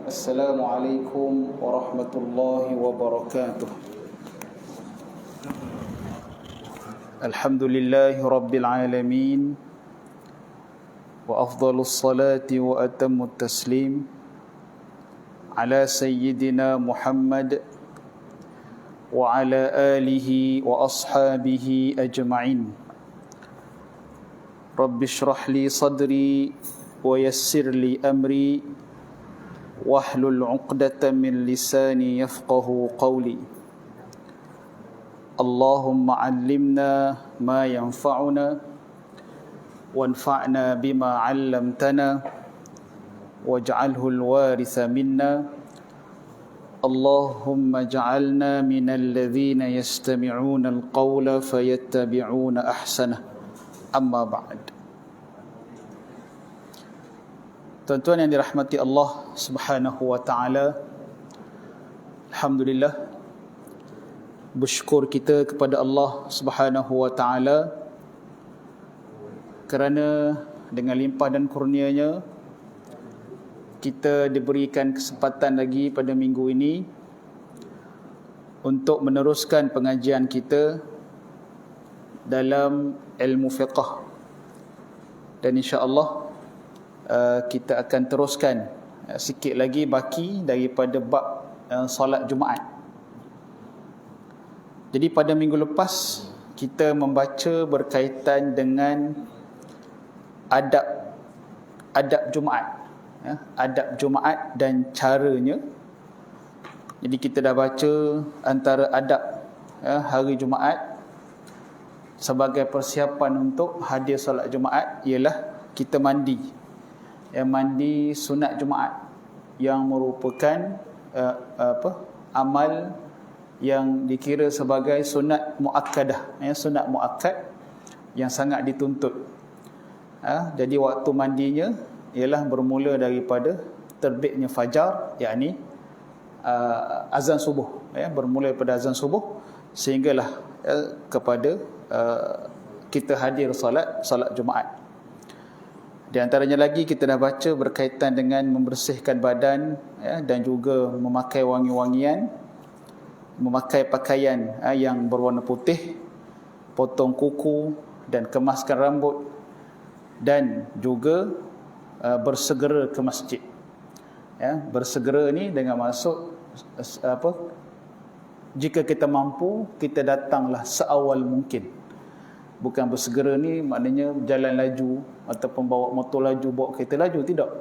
السلام عليكم ورحمة الله وبركاته. الحمد لله رب العالمين، وأفضل الصلاة وأتم التسليم على سيدنا محمد وعلى آله وأصحابه أجمعين. رب اشرح لي صدري ويسر لي أمري واحلل عقدة من لساني يفقه قولي. اللهم علمنا ما ينفعنا وانفعنا بما علمتنا واجعله الوارث منا. اللهم اجعلنا من الذين يستمعون القول فيتبعون أحسنه. أما بعد. Tuan-tuan yang dirahmati Allah Subhanahu wa taala, alhamdulillah, bersyukur kita kepada Allah Subhanahu wa taala kerana dengan limpah dan kurnianya kita diberikan kesempatan lagi pada minggu ini untuk meneruskan pengajian kita dalam ilmu fiqh, dan insya-Allah kita akan teruskan sikit lagi baki daripada bab solat Jumaat. Jadi pada minggu lepas kita membaca berkaitan dengan adab Jumaat, adab Jumaat dan caranya. Jadi kita dah baca antara adab hari Jumaat sebagai persiapan untuk hadir solat Jumaat ialah kita mandi. Mandi sunat Jumaat yang merupakan amal yang dikira sebagai sunat muakkadah, sunat muakkad yang sangat dituntut. Jadi waktu mandinya ialah bermula daripada terbitnya fajar, yakni azan subuh, bermula daripada azan subuh sehinggalah kepada kita hadir solat Jumaat. Di antaranya lagi kita dah baca berkaitan dengan membersihkan badan, dan juga memakai wangi-wangian, memakai pakaian yang berwarna putih, potong kuku dan kemaskan rambut, dan juga bersegera ke masjid. Bersegera ni dengan maksud jika kita mampu, kita datanglah seawal mungkin. Bukan bersegera ni maknanya jalan laju ataupun bawa motor laju, bawa kereta laju, tidak.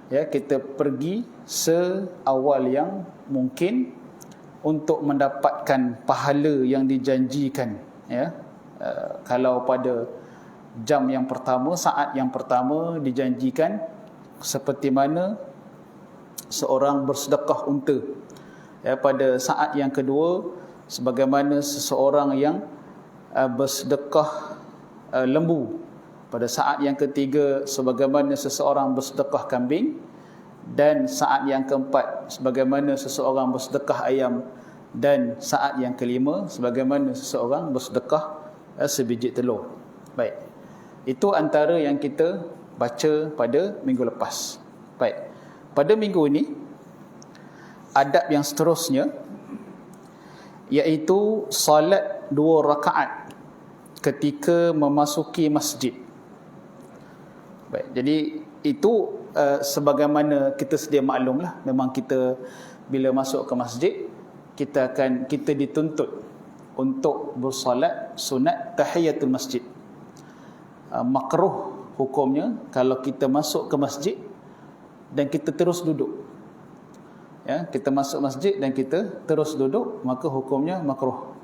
Kita pergi seawal yang mungkin untuk mendapatkan pahala yang dijanjikan. Kalau pada jam yang pertama, saat yang pertama dijanjikan seperti mana seorang bersedekah unta. Pada saat yang kedua sebagaimana seseorang yang bersedekah lembu. Pada saat yang ketiga sebagaimana seseorang bersedekah kambing, dan saat yang keempat sebagaimana seseorang bersedekah ayam, dan saat yang kelima sebagaimana seseorang bersedekah sebiji telur. Baik. Itu antara yang kita baca pada minggu lepas. Baik. Pada minggu ini adab yang seterusnya iaitu solat 2 rakaat ketika memasuki masjid. Baik, jadi itu sebagaimana kita sedia maklumlah, memang kita bila masuk ke masjid kita dituntut untuk bersolat sunat tahiyatul masjid. Makruh hukumnya kalau kita masuk ke masjid dan kita terus duduk. Kita masuk masjid dan kita terus duduk, maka hukumnya makruh.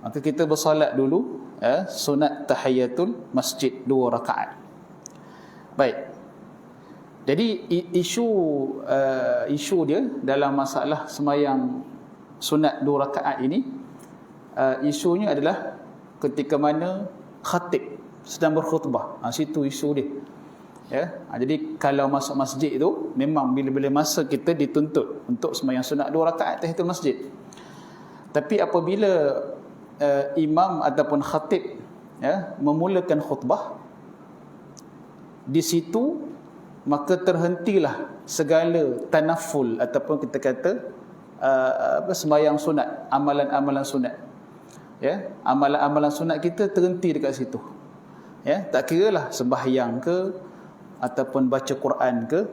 Maka kita bersolat dulu sunat tahiyatul masjid 2 rakaat. Baik. Jadi isu dia dalam masalah sembahyang sunat 2 rakaat ini, isunya adalah ketika mana khatib sedang berkhutbah. Situ isu dia. Jadi kalau masuk masjid itu memang bila-bila masa kita dituntut untuk sembahyang sunat 2 rakaat tahiyatul masjid. Tapi apabila imam ataupun khatib memulakan khutbah, di situ maka terhentilah segala tanaful ataupun kita kata sembahyang sunat, amalan-amalan sunat. Ya, amalan-amalan sunat kita terhenti dekat situ. Ya, tak kiralah sembahyang ke ataupun baca Quran ke,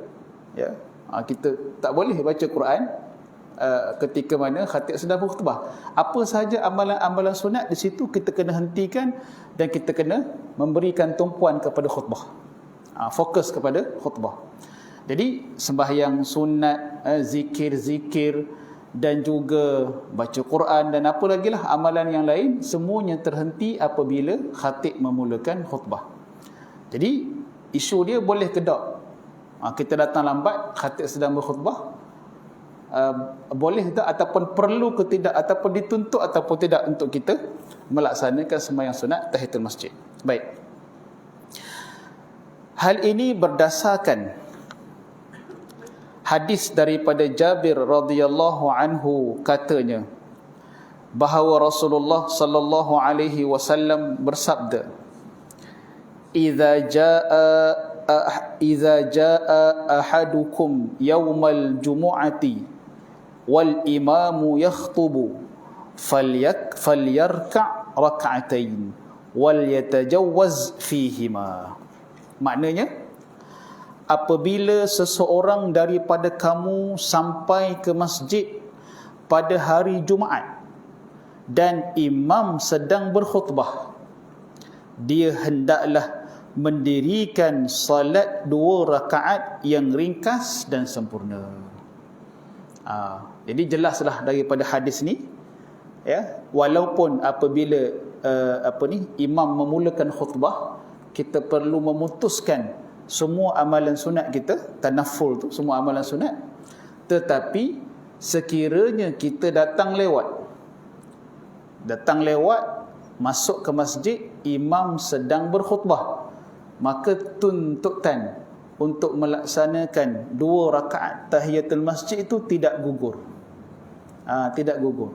ya. Kita tak boleh baca Quran ketika mana khatib sedang berkhutbah. Apa sahaja amalan-amalan sunat di situ kita kena hentikan dan kita kena memberikan tumpuan kepada khutbah. Fokus kepada khutbah. Jadi sembahyang sunat, zikir-zikir dan juga baca Quran dan apa lagi lah amalan yang lain, semuanya terhenti apabila khatib memulakan khutbah. Jadi isu dia boleh ke tak? Kita datang lambat, khatib sedang berkhutbah, boleh tak ataupun perlu ke tidak, ataupun dituntut ataupun tidak untuk kita melaksanakan sembahyang sunat tahiyatul masjid. Baik. Hal ini berdasarkan hadis daripada Jabir radhiyallahu anhu, katanya bahawa Rasulullah sallallahu alaihi wasallam bersabda, "Idza jaa ahadukum yaumal jumu'ati wal imamu yakhutubu falyarka' rak'atain wal yatajawwaz fihima." Maknanya, apabila seseorang daripada kamu sampai ke masjid pada hari Jumaat dan imam sedang berkhutbah, dia hendaklah mendirikan salat 2 rakaat yang ringkas dan sempurna. Jadi jelaslah daripada hadis ni, ya, walaupun apabila imam memulakan khutbah, kita perlu memutuskan semua amalan sunat kita, tanaful tu semua amalan sunat, tetapi sekiranya kita datang lewat masuk ke masjid, imam sedang berkhutbah, maka tuntutan untuk melaksanakan 2 rakaat tahiyatul masjid itu tidak gugur. Tidak gugur.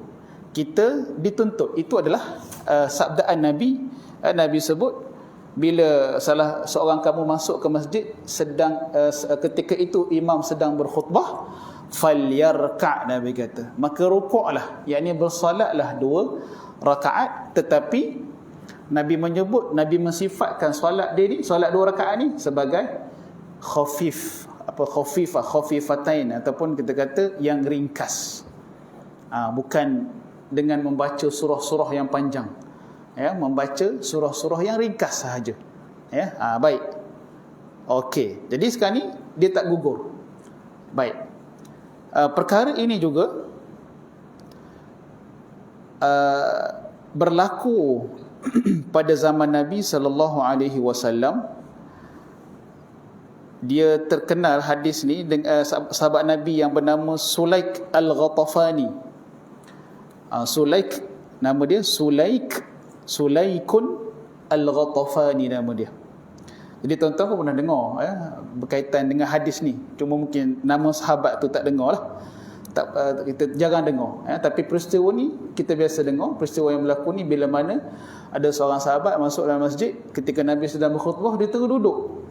Kita dituntut. Itu adalah sabdaan Nabi. Nabi sebut, bila salah seorang kamu masuk ke masjid sedang ketika itu imam sedang berkhutbah, falyarka', Nabi kata, maka rukuklah, yakni bersolatlah 2 rakaat. Tetapi Nabi menyebut, Nabi mensifatkan solat dia ni, solat 2 rakaat ni sebagai khafifatain, ataupun kita kata yang ringkas. Bukan dengan membaca surah-surah yang panjang, ya, membaca surah-surah yang ringkas sahaja, ya. Baik. Okey, jadi sekarang ni dia tak gugur. Baik. Perkara ini juga berlaku pada zaman Nabi sallallahu alaihi wasallam. Dia terkenal hadis ni dengan sahabat Nabi yang bernama Sulaik Al-Ghatafani. Sulaik, nama dia Sulaikun Al-Ghatafani nama dia. Jadi tuan-tuan pun pernah dengar, ya, berkaitan dengan hadis ni. Cuma mungkin nama sahabat tu tak dengar lah. Kita jarang dengar, ya. Tapi peristiwa ni kita biasa dengar. Peristiwa yang berlaku ni bila mana ada seorang sahabat masuk dalam masjid ketika Nabi sedang berkhutbah, dia terus duduk.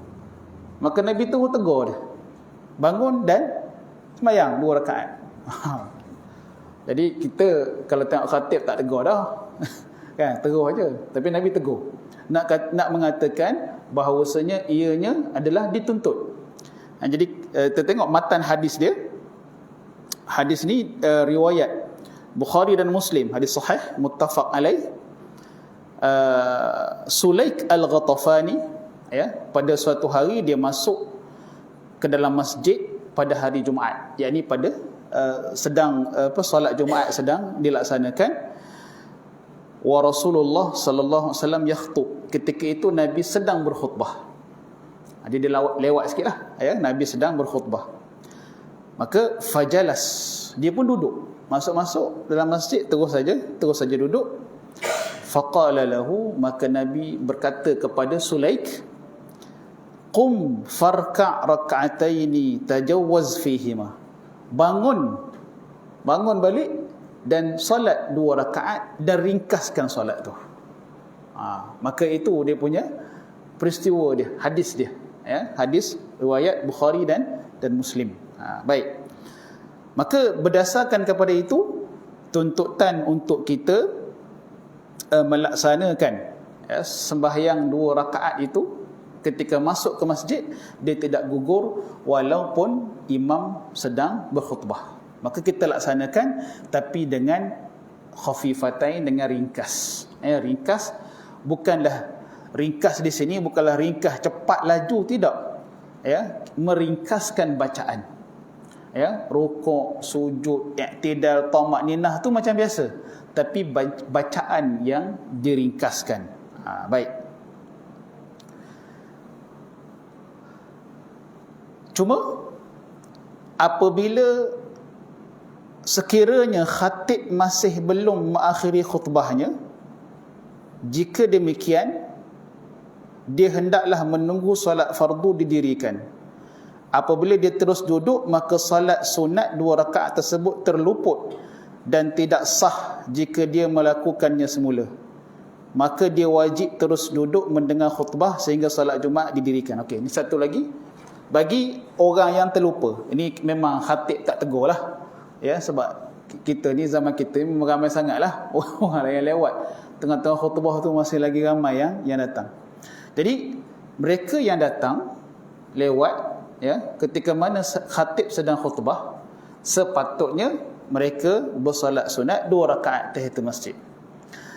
Maka Nabi terus tegur dia, bangun dan sembahyang 2 rakaat. Jadi kita kalau tengok khatib tak tegur dah. Kan, terus aja. Tapi Nabi tegur. Nak mengatakan bahawasanya ianya adalah dituntut. Jadi kita tengok matan hadis dia. Hadis ni riwayat Bukhari dan Muslim, hadis sahih muttafaq alaih. Sulaik Al-Ghatafani, ya, pada suatu hari dia masuk ke dalam masjid pada hari Jumaat, yakni pada sedang solat Jumaat sedang dilaksanakan. Wa Rasulullah sallallahu alaihi wasallam yakhutub, ketika itu Nabi sedang berkhutbah. Jadi dia lewat sikitlah, ya, Nabi sedang berkhutbah. Maka fajalas, dia pun duduk. Masuk dalam masjid terus saja duduk. Faqala lahu, maka Nabi berkata kepada Sulaik, qum farka' rak'ataini tajawwaz fihima. Bangun balik dan solat 2 rakaat dan ringkaskan solat tu. Maka itu dia punya peristiwa dia, hadis dia, ya, hadis riwayat Bukhari dan Muslim. Baik. Maka berdasarkan kepada itu, tuntutan untuk kita melaksanakan sembahyang 2 rakaat itu ketika masuk ke masjid, dia tidak gugur walaupun imam sedang berkhutbah. Maka kita laksanakan, tapi dengan khafifatain, dengan ringkas. Ringkas bukanlah ringkas di sini bukanlah ringkas cepat laju, tidak. Meringkaskan bacaan. Rukuk, sujud, i'tidal, tamakninah tu macam biasa, tapi bacaan yang diringkaskan. Baik. Cuma apabila sekiranya khatib masih belum mengakhiri khutbahnya, jika demikian dia hendaklah menunggu solat fardu didirikan. Apabila dia terus duduk, maka solat sunat 2 rakaat tersebut terluput dan tidak sah jika dia melakukannya semula. Maka dia wajib terus duduk mendengar khutbah sehingga solat Jumaat didirikan. Okey, ini satu lagi. Bagi orang yang terlupa, ini memang khatib tak tegur lah. Sebab kita ni, zaman kita ni memang ramai sangat lah orang yang lewat. Tengah-tengah khutbah tu masih lagi ramai yang datang. Jadi mereka yang datang lewat, ketika mana khatib sedang khutbah, sepatutnya mereka bersolat sunat 2 rakaat tahiyatul masjid.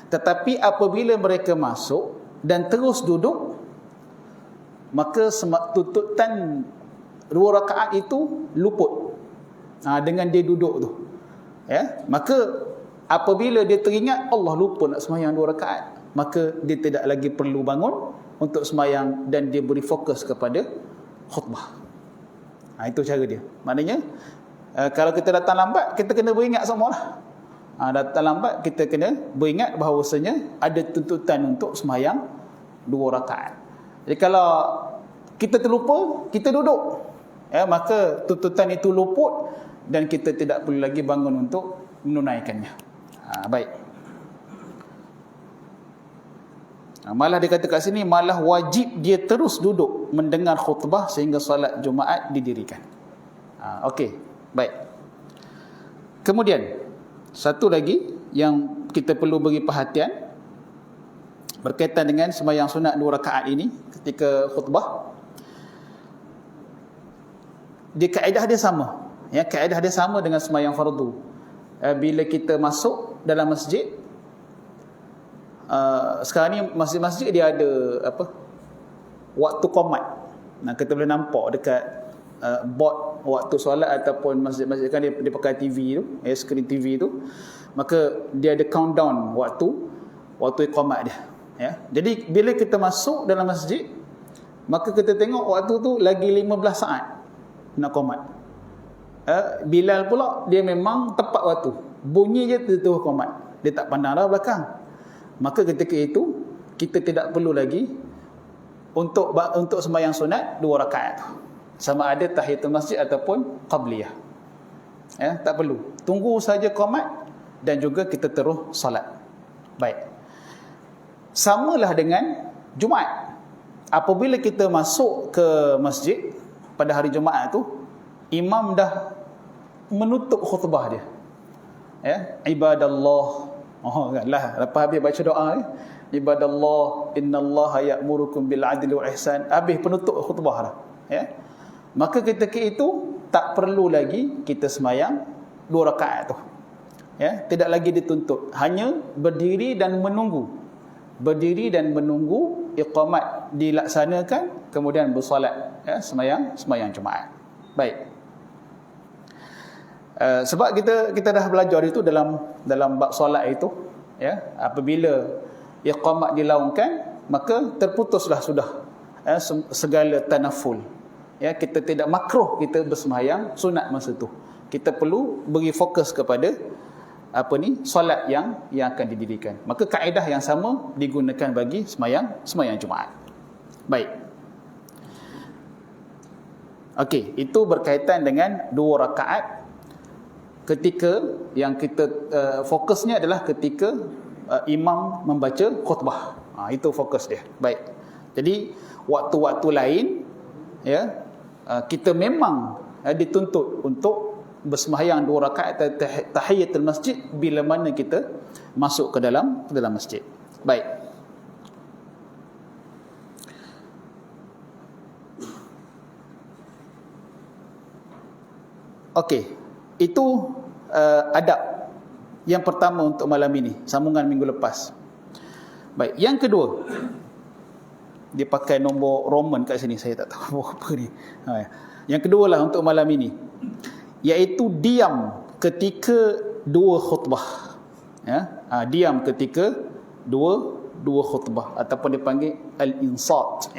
Tetapi apabila mereka masuk dan terus duduk, maka tuntutan 2 rakaat itu luput dengan dia duduk tu. Maka apabila dia teringat Allah lupa nak sembahyang 2 rakaat, maka dia tidak lagi perlu bangun untuk sembahyang dan dia beri fokus kepada khutbah. Itu cara dia. Maknanya kalau kita datang lambat, kita kena beringat semua lah. Datang lambat, kita kena beringat bahawasanya ada tuntutan untuk sembahyang 2 rakaat. Jadi kalau kita terlupa, kita duduk, maka tuntutan itu luput dan kita tidak perlu lagi bangun untuk menunaikannya. Baik. Malah dia kata kat sini, malah wajib dia terus duduk mendengar khutbah sehingga solat Jumaat didirikan. Okey, baik. Kemudian satu lagi yang kita perlu beri perhatian berkaitan dengan sembahyang sunat 2 rakaat ini ketika khutbah. Kaedah dia sama. Kaedah dia sama dengan sembahyang fardu. Bila kita masuk dalam masjid, sekarang ni masjid-masjid dia ada waktu qomat. Kita boleh nampak dekat board waktu solat ataupun masjid-masjid kan dia pakai TV tu, skrin TV tu. Maka dia ada countdown waktu iqamat dia. Jadi bila kita masuk dalam masjid, maka kita tengok waktu tu lagi 15 saat nak qomat. Bilal pula dia memang tepat waktu. Bunyi je terus qomat. Dia tak pandang dah belakang. Maka ketika itu kita tidak perlu lagi untuk sembahyang sunat 2 rakaat tu. Sama ada tahiyatul masjid ataupun qabliyah. Tak perlu. Tunggu saja qomat dan juga kita terus solat. Baik. Samalah dengan Jumaat. Apabila kita masuk ke masjid pada hari Jumaat tu, imam dah menutup khutbah dia. Ibadallah. Lepas habis baca doa ni, ibadallah innallaha ya'murukum bil adli wal ihsan. Habis penutup khutbah dah. Maka ketika itu tak perlu lagi kita sembahyang 2 rakaat tu. Tidak lagi dituntut, hanya berdiri dan menunggu. Berdiri dan menunggu iqamat dilaksanakan, kemudian bersolat, sembahyang Jumaat. Baik. Sebab kita dah belajar itu dalam bab solat itu, apabila iqamat dilaungkan, maka terputuslah sudah segala tanaful. Kita tidak makruh kita bersembahyang sunat masa tu. Kita perlu beri fokus kepada solat yang akan didirikan. Maka kaedah yang sama digunakan bagi sembahyang Jumaat. Baik. Okey, itu berkaitan dengan 2 rakaat ketika yang kita fokusnya adalah ketika imam membaca khutbah. Itu fokus dia. Baik. Jadi waktu-waktu lain kita memang dituntut untuk bersembahyang 2 rakaat tahiyatul masjid bila mana kita masuk ke dalam masjid. Baik. Okey, itu adab yang pertama untuk malam ini, sambungan minggu lepas. Baik, yang kedua, dia pakai nombor Roman kat sini, saya tak tahu apa ni. Yang kedua lah untuk malam ini, iaitu diam ketika 2 khutbah. Diam ketika dua khutbah, ataupun dipanggil al-insat,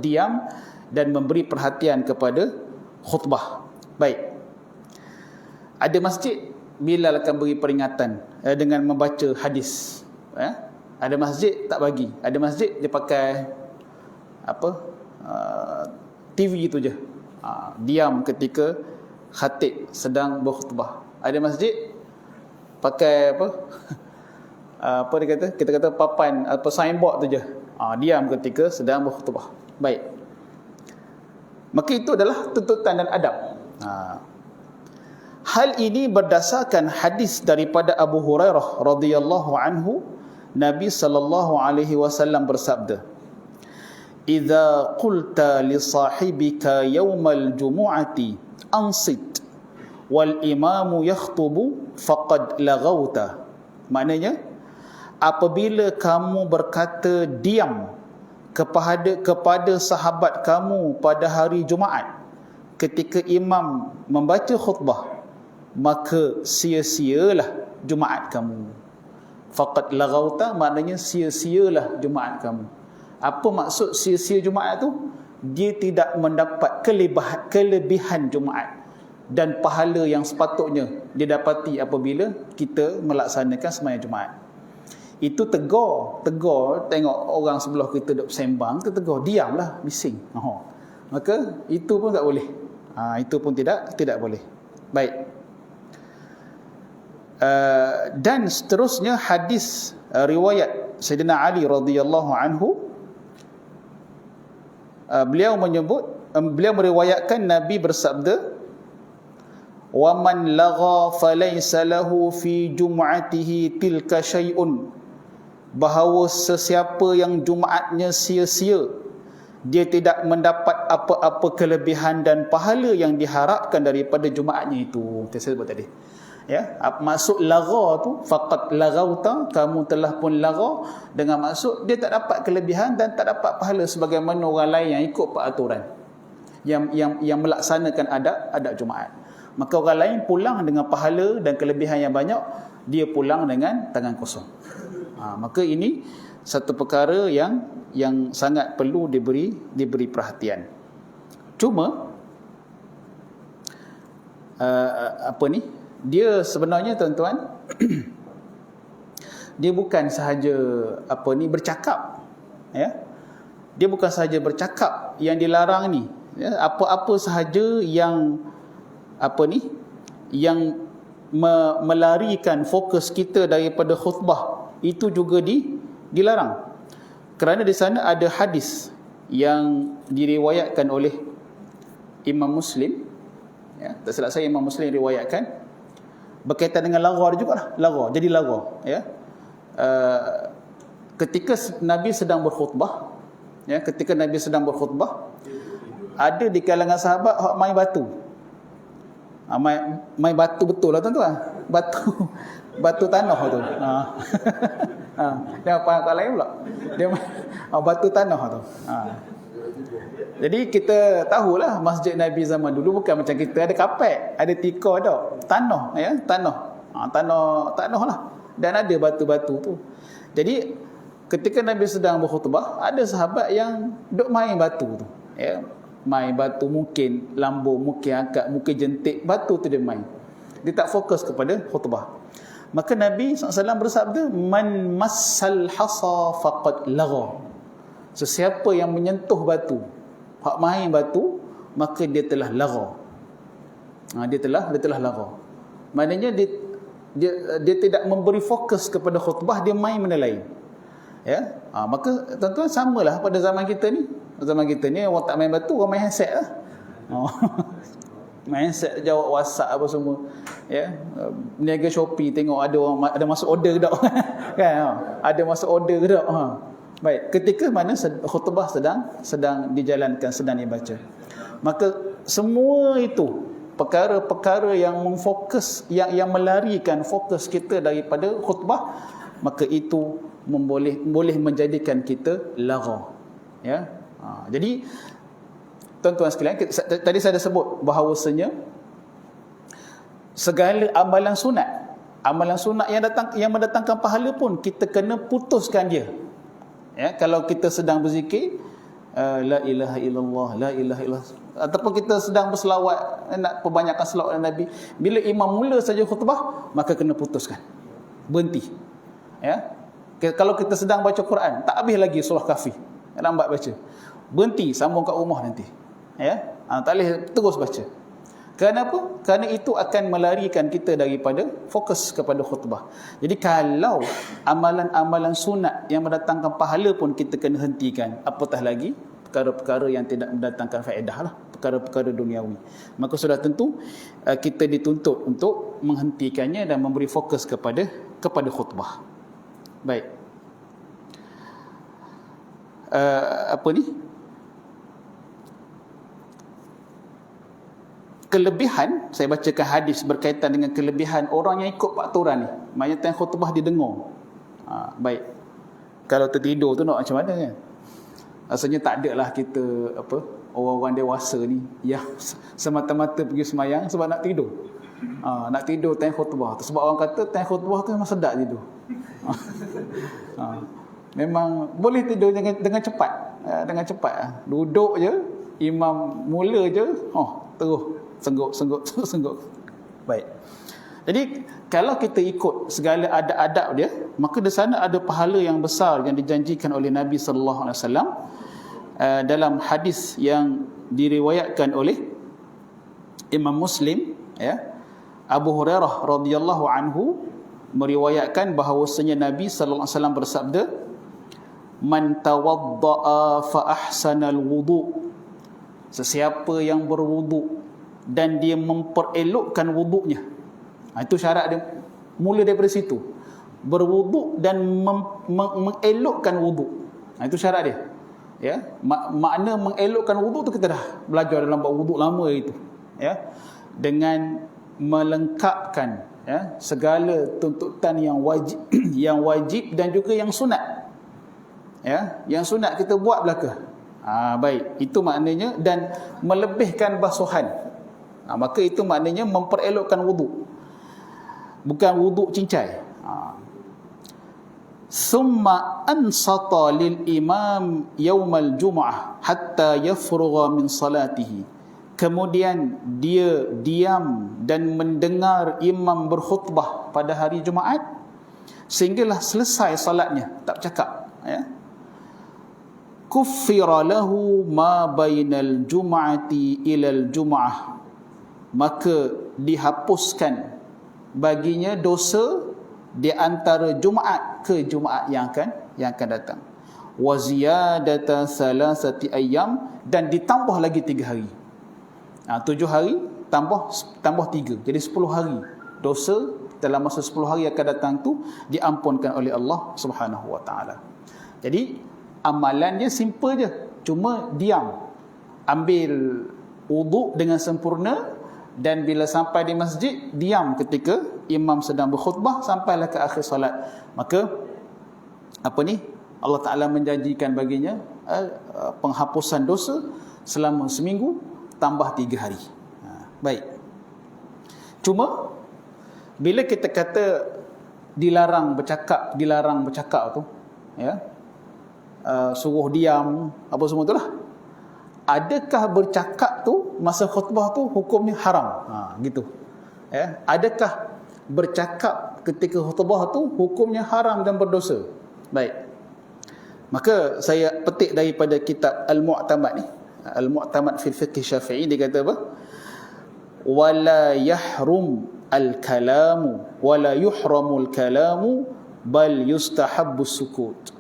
diam dan memberi perhatian kepada khutbah. Baik. Ada masjid Bilal akan beri peringatan dengan membaca hadis. Ada masjid tak bagi. Ada masjid dia pakai TV itu je. Diam ketika khatib sedang berkhutbah. Ada masjid pakai apa dia kata? Kita kata papan signboard tu je. Diam ketika sedang berkhutbah. Baik. Maka itu adalah tuntutan dan adab. Hal ini berdasarkan hadis daripada Abu Hurairah radhiyallahu anhu, Nabi sallallahu alaihi wasallam bersabda, "Idza qulta li sahibika yawmal jumu'ati ansit wal imamu yakhutubu faqad laghawta." Maknanya, apabila kamu berkata diam kepada sahabat kamu pada hari Jumaat ketika imam membaca khutbah, maka sia-sialah Jumaat kamu. Faqad laghawta maknanya sia-sialah Jumaat kamu. Apa maksud sia-sia Jumaat tu? Dia tidak mendapat kelebihan Jumaat dan pahala yang sepatutnya didapati apabila kita melaksanakan sembahyang Jumaat. Itu tegur, tengok orang sebelah kita duk sembang, kita tegur, diamlah, bising. Maka itu pun tak boleh. Itu pun tidak boleh. Baik. Dan seterusnya hadis riwayat Sayyidina Ali radhiyallahu anhu, beliau meriwayatkan Nabi bersabda, "Wa man lagha falaysa lahu fi jum'atihi tilka syai'un." Bahawa sesiapa yang Jumaatnya sia-sia, dia tidak mendapat apa-apa kelebihan dan pahala yang diharapkan daripada Jumaatnya itu. Saya sebut tadi. Maksud lagha tu, faqad laghauta, kamu telah pun lagha, dengan maksud dia tak dapat kelebihan dan tak dapat pahala sebagaimana orang lain yang ikut peraturan, yang melaksanakan adab Jumaat. Maka orang lain pulang dengan pahala dan kelebihan yang banyak, dia pulang dengan tangan kosong. Maka ini satu perkara yang sangat perlu diberi perhatian. Cuma dia sebenarnya tuan-tuan dia bukan sahaja bercakap, dia bukan sahaja bercakap yang dilarang ni, apa-apa sahaja yang yang melarikan fokus kita daripada khutbah, itu juga dilarang. Kerana di sana ada hadis yang diriwayatkan oleh Imam Muslim, tak silap saya Imam Muslim riwayatkan, berkaitan dengan lagha juga lah, jadi lagha, ketika Nabi sedang berkhutbah, ada di kalangan sahabat main batu. Main batu betul lah tuan-tuan, batu tanah tu. Dia apa kat lain pula, dia batu tanah tu. Jadi kita tahulah masjid Nabi zaman dulu bukan macam kita ada kapet, ada tikar tak, tanah, tanah lah, dan ada batu-batu tu. Jadi ketika Nabi sedang berkhutbah, ada sahabat yang duk main batu tu, main batu, mungkin lambu, mungkin akak, mungkin jentik, batu tu dia main. Dia tak fokus kepada khutbah. Maka Nabi SAW bersabda, "Man massal hasa faqad lagha." Sesiapa yang menyentuh batu, hak main batu, maka dia telah lagha. Dia telah lagha. Maknanya dia tidak memberi fokus kepada khutbah, dia main benda lain. Maka tuan-tuan, samalah pada zaman kita ni. Zaman kita ni orang tak main batu, orang main handset lah. Oh. Main handset, jawab WhatsApp apa semua. Ya. Niaga Shopee, tengok ada orang ada masuk order ke tak. Kan? Ada masuk order ke tak. Baik, ketika mana khutbah sedang dijalankan, sedang dibaca. Maka semua itu perkara-perkara yang memfokus, yang melarikan fokus kita daripada khutbah, maka itu boleh menjadikan kita lara. Ya. Jadi tuan-tuan sekalian, tadi saya dah sebut bahawasanya segala amalan sunat yang mendatangkan pahala pun kita kena putuskan dia. Ya, kalau kita sedang berzikir la ilaha illallah, la ilaha illallah, ataupun kita sedang berselawat, nak perbanyakkan selawat Nabi, bila imam mula saja khutbah, maka kena putuskan, berhenti. Ya, kalau kita sedang baca Quran, tak habis lagi surah Kahfi, lambat baca, berhenti, sambung kat rumah nanti. Ya, tak boleh terus baca. Kenapa? Kerana itu akan melarikan kita daripada fokus kepada khutbah. Jadi kalau amalan-amalan sunat yang mendatangkan pahala pun kita kena hentikan, apatah lagi perkara-perkara yang tidak mendatangkan faedah lah, perkara-perkara duniawi. Maka sudah tentu kita dituntut untuk menghentikannya dan memberi fokus kepada khutbah. Baik. Apa ni? Kelebihan, saya bacakan hadis berkaitan dengan kelebihan orang yang ikut peraturan ni. Maknanya time khutbah dia dengar. Baik. Kalau tertidur tu nak macam mana kan? Rasanya tak ada lah kita orang-orang dewasa ni yang semata-mata pergi semayang sebab nak tidur. Nak tidur time khutbah tu. Sebab orang kata time khutbah tu memang sedap tidur. Memang boleh tidur dengan cepat. Dengan cepat. Duduk je, imam mula je, terus sengguk. Baik. Jadi kalau kita ikut segala adab-adab dia, maka di sana ada pahala yang besar yang dijanjikan oleh Nabi sallallahu alaihi wasallam dalam hadis yang diriwayatkan oleh Imam Muslim, ya. Abu Hurairah radhiyallahu anhu meriwayatkan bahawasanya Nabi sallallahu alaihi wasallam bersabda, "Man tawaddaa fa ahsanal wudu." Sesiapa yang berwuduk dan dia memperelokkan wuduknya. Itu syarat dia, mula daripada situ. Berwuduk dan mengelokkan wuduk. Itu syarat dia. Ya, makna mengelokkan wuduk tu kita dah belajar dalam bab wuduk lama itu. Ya, dengan melengkapkan segala tuntutan yang wajib dan juga yang sunat. Ya, yang sunat kita buat belaka. Baik, itu maknanya, dan melebihkan basuhan. Maka itu maknanya memperelokkan wuduk, bukan wuduk cincai. Summa ansata lil imam yaumal jum'ah hatta yafrugha min salatihi. Kemudian dia diam dan mendengar imam berkhutbah pada hari Jumaat sehinggalah selesai salatnya, tak bercakap. Ya. Kuffira lahu ma bainal jum'ati ilal jum'ah. Maka dihapuskan baginya dosa di antara Jumaat ke Jumaat yang akan datang. Wa ziyadata salasati ayyam, dan ditambah lagi 3 hari. 7 hari tambah 3, jadi 10 hari. Dosa dalam masa 10 hari akan datang tu diampunkan oleh Allah Subhanahu wa taala. Jadi amalan dia simple je, cuma diam, ambil wuduk dengan sempurna, dan bila sampai di masjid diam ketika imam sedang berkhutbah sampailah ke akhir solat. Maka Allah Ta'ala menjanjikan baginya penghapusan dosa selama seminggu tambah 3 hari. Baik. Cuma bila kita kata dilarang bercakap tu, ya, suruh diam, apa semua itulah, adakah bercakap tu masa khutbah tu hukumnya haram? Gitu. Ya, adakah bercakap ketika khutbah tu hukumnya haram dan berdosa? Baik. Maka saya petik daripada kitab Al-Mu'tamad ni, Al-Mu'tamad fil Fiqh Syafi'i, dia kata apa? Wala yahrum al-kalamu wala yuhramul kalamu bal yustahabbu sukut.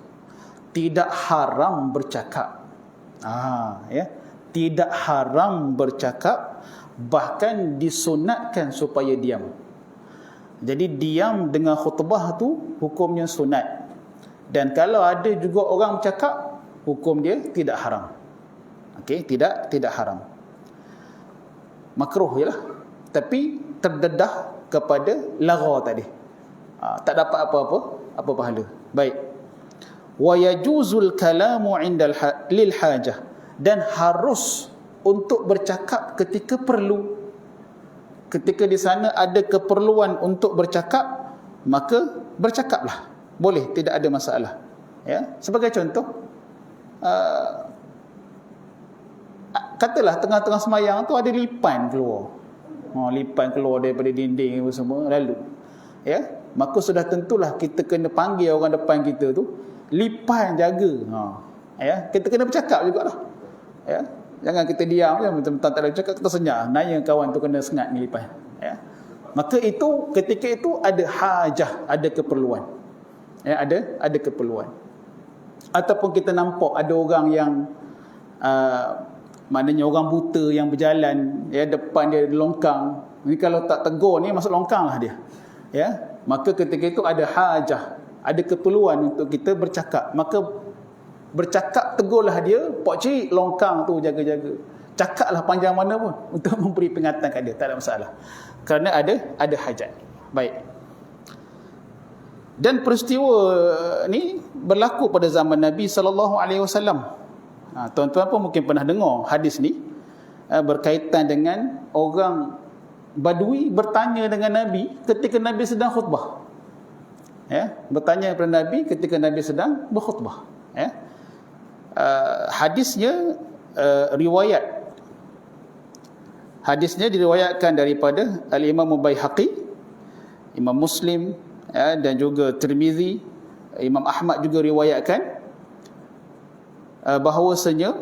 Tidak haram bercakap, Ya. Tidak haram bercakap, bahkan disunatkan supaya diam. Jadi diam dengan khutbah tu hukumnya sunat. Dan kalau ada juga orang bercakap, hukum dia tidak haram. Okey, tidak haram. Makruh jelah. Tapi terdedah kepada lagha tadi. Tak dapat apa pahala. Baik. Wa yajuzul kalamu 'inda lil hajah, dan harus untuk bercakap ketika perlu. Ketika di sana ada keperluan untuk bercakap, maka bercakaplah. Boleh, tidak ada masalah. Ya, sebagai contoh, katalah tengah-tengah semayang tu ada lipan keluar. Lipan keluar daripada dinding semua lalu. Ya, maka sudah tentulah kita kena panggil orang depan kita tu, lipan jaga. Ya, kita kena bercakap jugalah. Ya, jangan kita diam je mentang-mentang tak ada bercakap, kita senyap. Nanya kawan tu kena sengat ni lipan. Ya. Maka itu ketika itu ada hajah, ada keperluan. Ya, ada keperluan. Ataupun kita nampak ada orang yang maknanya orang buta yang berjalan, ya, depan dia longkang. Ni kalau tak tegur ni masuk longkang lah dia. Ya, maka ketika itu ada hajah, ada keperluan untuk kita bercakap. Maka bercakap tegurlah dia, pak cik longkang tu jaga-jaga. Cakaplah panjang mana pun untuk memberi peringatan kat dia, tak ada masalah. Kerana ada hajat. Baik. Dan peristiwa ni berlaku pada zaman Nabi SAW. Tuan-tuan pun mungkin pernah dengar hadis ni berkaitan dengan orang Badui bertanya dengan Nabi ketika Nabi sedang khutbah. Ya, bertanya kepada Nabi ketika Nabi sedang berkhutbah. Ya. Hadisnya diriwayatkan daripada Al-Imam Baihaqi, Imam Muslim, ya, dan juga Tirmizi, Imam Ahmad juga riwayatkan bahawasanya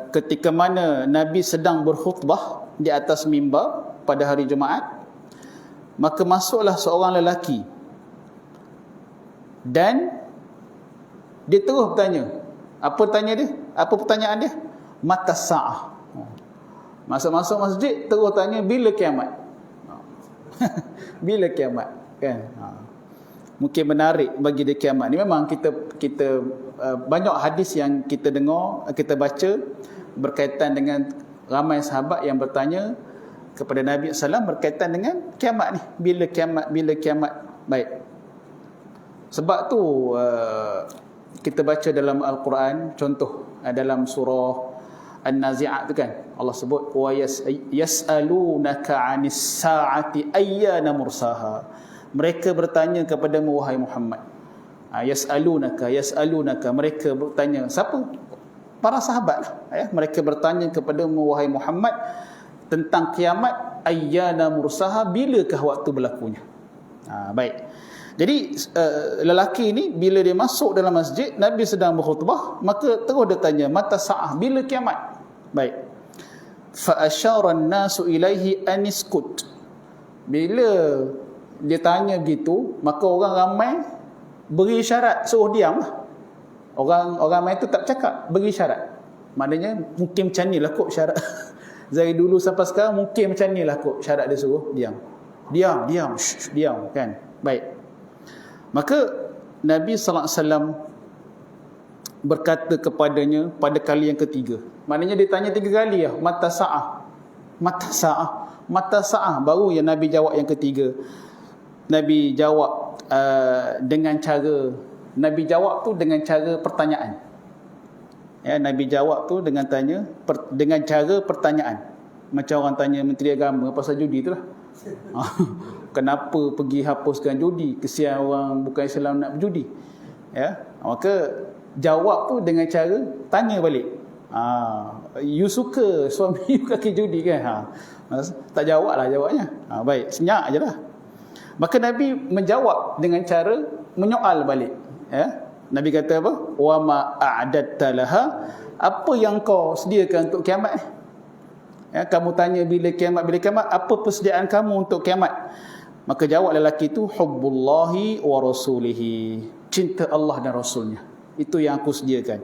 ketika mana Nabi sedang berkhutbah di atas mimbar pada hari Jumaat, maka masuklah seorang lelaki dan dia terus bertanya. Apa pertanyaan dia? Mata sa'ah. Masuk-masuk masjid terus tanya bila kiamat. Bila kiamat, kan? Mungkin menarik bagi dia kiamat ni. Memang kita banyak hadis yang kita dengar, kita baca berkaitan dengan ramai sahabat yang bertanya kepada Nabi SAW berkaitan dengan kiamat ni. Bila kiamat. Baik. Sebab tu kita baca dalam Al-Quran, contoh dalam surah An-Nazi'at tu kan, Allah sebut wa yas'alunaka 'anis sa'ati ayyana mursaha. Mereka bertanya kepadamu wahai Muhammad. Yas'alunaka, mereka bertanya. Siapa? Para sahabat lah, ya. Mereka bertanya kepadamu wahai Muhammad tentang kiamat, ayyana mursaha, bilakah waktu berlakunya. Baik. Jadi lelaki ni bila dia masuk dalam masjid, Nabi sedang berkhutbah, maka terus dia tanya mata sa'ah, bila kiamat. Baik. Fa asyara an-nasu ilaihi aniskut. Bila dia tanya begitu, maka orang ramai beri isyarat suruh diam lah. Orang ramai tu tak bercakap, beri isyarat. Maknanya mungkin macam ni lah kot syarat. Dari dulu sampai sekarang mungkin macam ni lah kot syarat dia suruh diam. Diam kan. Baik. Maka Nabi SAW berkata kepadanya pada kali yang ketiga. Maknanya dia tanya 3 kali lah. Mata sa'ah. Baru yang Nabi jawab yang ketiga. Nabi jawab dengan cara pertanyaan. Ya, Nabi jawab tu dengan cara pertanyaan. Macam orang tanya Menteri Agama pasal judi tu lah. Kenapa pergi hapuskan judi? Kesian orang bukan Islam nak berjudi. Ya, maka jawab tu dengan cara tanya balik. You suka suami you kaki judi kan? Tak jawab lah jawabnya. Baik, senyap je lah. Maka Nabi menjawab dengan cara menyoal balik. Ya? Nabi kata apa? Wa ma a'adatta laha, apa yang kau sediakan untuk kiamat? Ya, kamu tanya bila kiamat, apa persediaan kamu untuk kiamat? Maka jawab lelaki itu, hubbullahi wa rasulihi, cinta Allah dan Rasulnya. Itu yang aku sediakan.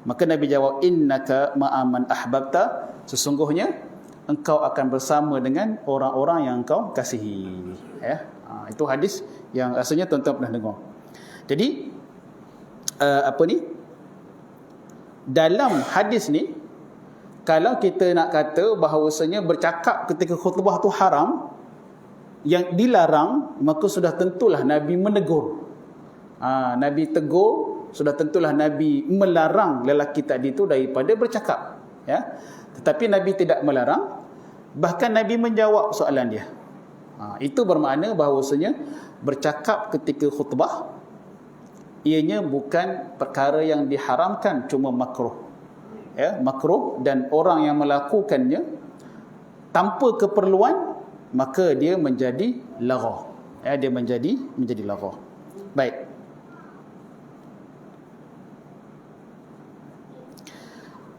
Maka Nabi jawab, innaka ma'aman ahbabta, sesungguhnya engkau akan bersama dengan orang-orang yang engkau kasihi. Ya, itu hadis yang rasanya tuan-tuan pernah dengar. Jadi dalam hadis ni, kalau kita nak kata bahawasanya bercakap ketika khutbah tu haram, yang dilarang, maka sudah tentulah Nabi menegur. Nabi tegur, sudah tentulah Nabi melarang lelaki tadi itu daripada bercakap. Ya, tetapi Nabi tidak melarang, bahkan Nabi menjawab soalan dia. Itu bermakna bahawasanya bercakap ketika khutbah ianya bukan perkara yang diharamkan, cuma makruh. Ya, makruh, dan orang yang melakukannya tanpa keperluan, maka dia menjadi lagha. Ya, dia menjadi lagha. Baik.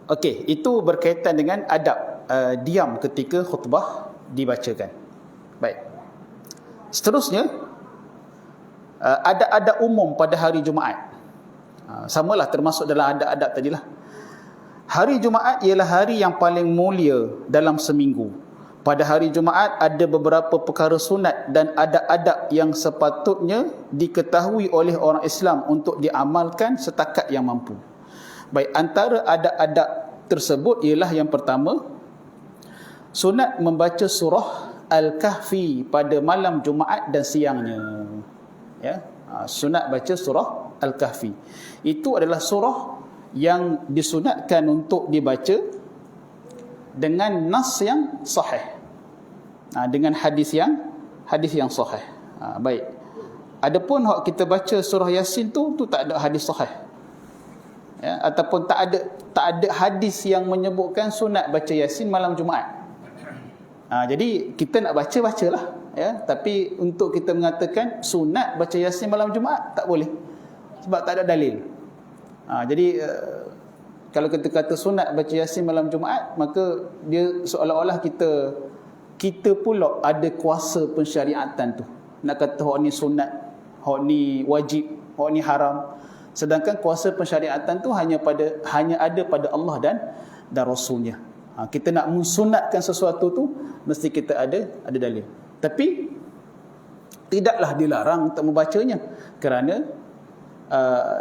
Okey, itu berkaitan dengan adab diam ketika khutbah dibacakan. Baik. Seterusnya, adab-adab umum pada hari Jumaat. Samalah termasuk dalam adab-adab tadilah. Hari Jumaat ialah hari yang paling mulia dalam seminggu. Pada hari Jumaat ada beberapa perkara sunat dan adab-adab yang sepatutnya diketahui oleh orang Islam untuk diamalkan setakat yang mampu. Baik, antara adab-adab tersebut ialah yang pertama, sunat membaca surah Al-Kahfi pada malam Jumaat dan siangnya. Ya, sunat baca surah Al-Kahfi. Itu adalah surah yang disunatkan untuk dibaca dengan nas yang sahih. Dengan hadis yang sahih. Baik. Adapun hak kita baca surah Yasin tu tak ada hadis sahih. Ya, ataupun tak ada hadis yang menyebutkan sunat baca Yasin malam Jumaat. Jadi kita nak bacalah, ya, tapi untuk kita mengatakan sunat baca Yasin malam Jumaat tak boleh, sebab tak ada dalil. Jadi kalau kita kata sunat baca Yasin malam Jumaat, maka dia seolah-olah kita pula ada kuasa pensyariatan tu. Nak kata hak ni sunat, hak ni wajib, hak ni haram. Sedangkan kuasa pensyariatan tu hanya ada pada Allah dan Rasulnya. Kita nak mensunatkan sesuatu tu mesti kita ada dalil. Tapi tidaklah dilarang untuk membacanya, kerana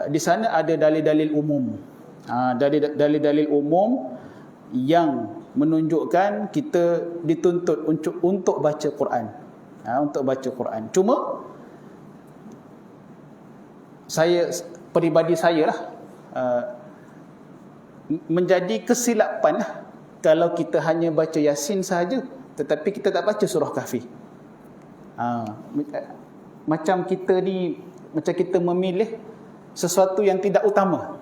di sana ada dalil-dalil umum. Dalil-dalil umum yang menunjukkan kita dituntut untuk baca Quran. Untuk baca Quran. Cuma peribadi saya lah, menjadi kesilapan lah kalau kita hanya baca Yasin sahaja tetapi kita tak baca surah Kahfi. Macam kita memilih sesuatu yang tidak utama.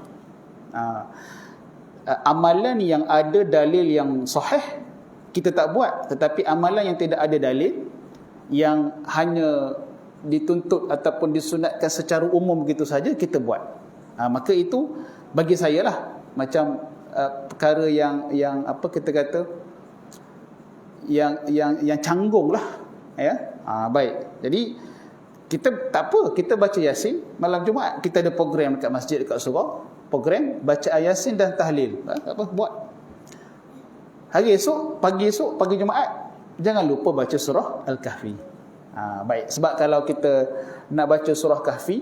Amalan yang ada dalil yang sahih kita tak buat, tetapi amalan yang tidak ada dalil, yang hanya dituntut ataupun disunatkan secara umum begitu saja, kita buat. Maka itu bagi saya lah macam perkara yang apa kita kata, yang canggung lah, ya. Baik. Jadi kita tak apa, kita baca Yasin malam Jumaat. Kita ada program dekat masjid, dekat surau, program baca Yasin dan tahlil. Apa buat. Pagi esok Jumaat, jangan lupa baca surah Al-Kahfi. Baik, sebab kalau kita nak baca surah Kahfi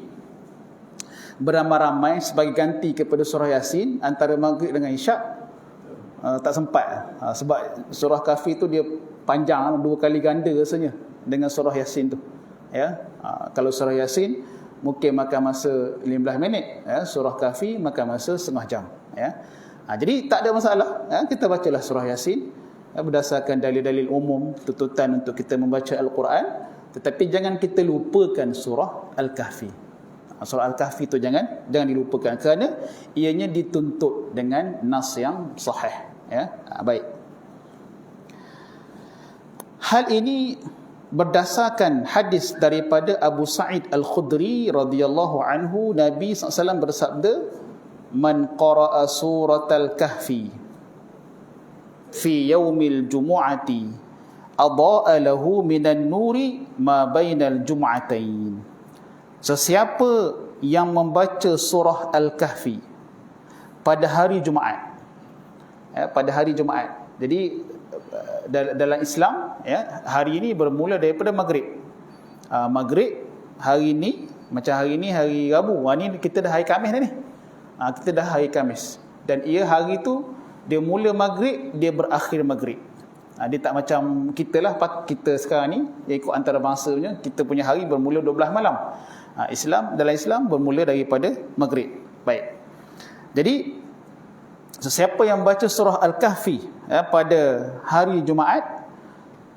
beramai-ramai sebagai ganti kepada surah Yasin antara maghrib dengan isyak, tak sempat. Sebab surah Kahfi tu dia panjang, 2 kali ganda rasanya dengan surah Yasin tu, ya. Kalau surah Yasin mungkin makan masa 15 minit, ya. Surah Kahfi makan masa setengah jam, ya. Jadi tak ada masalah, ya. Kita bacalah surah Yasin, ya, berdasarkan dalil-dalil umum tuntutan untuk kita membaca Al-Quran, tetapi jangan kita lupakan surah Al-Kahfi. Surah Al-Kahfi tu jangan dilupakan, kerana ianya dituntut dengan nas yang sahih, ya. Baik. Hal ini berdasarkan hadis daripada Abu Sa'id Al-Khudri radhiyallahu anhu, Nabi SAW bersabda, man qara'a suratal kahfi fi yaumil jumu'ati adha'a lahu minan nuri ma bainal jum'atain. Sesiapa yang membaca surah Al-Kahfi pada hari Jumaat. Pada hari Jumaat. Jadi dalam Islam, hari ini bermula daripada maghrib. Maghrib hari ini, macam hari ini hari Rabu. Ni kita dah hari Khamis dah ni. Kita dah hari Khamis. Dan hari tu dia mula maghrib, dia berakhir maghrib. Dia tak macam kita lah, kita sekarang ni yang ikut antarabangsa punya, kita punya hari bermula 12 malam. Dalam Islam bermula daripada maghrib. Baik. Jadi sesiapa yang baca surah Al-Kahfi pada hari Jumaat,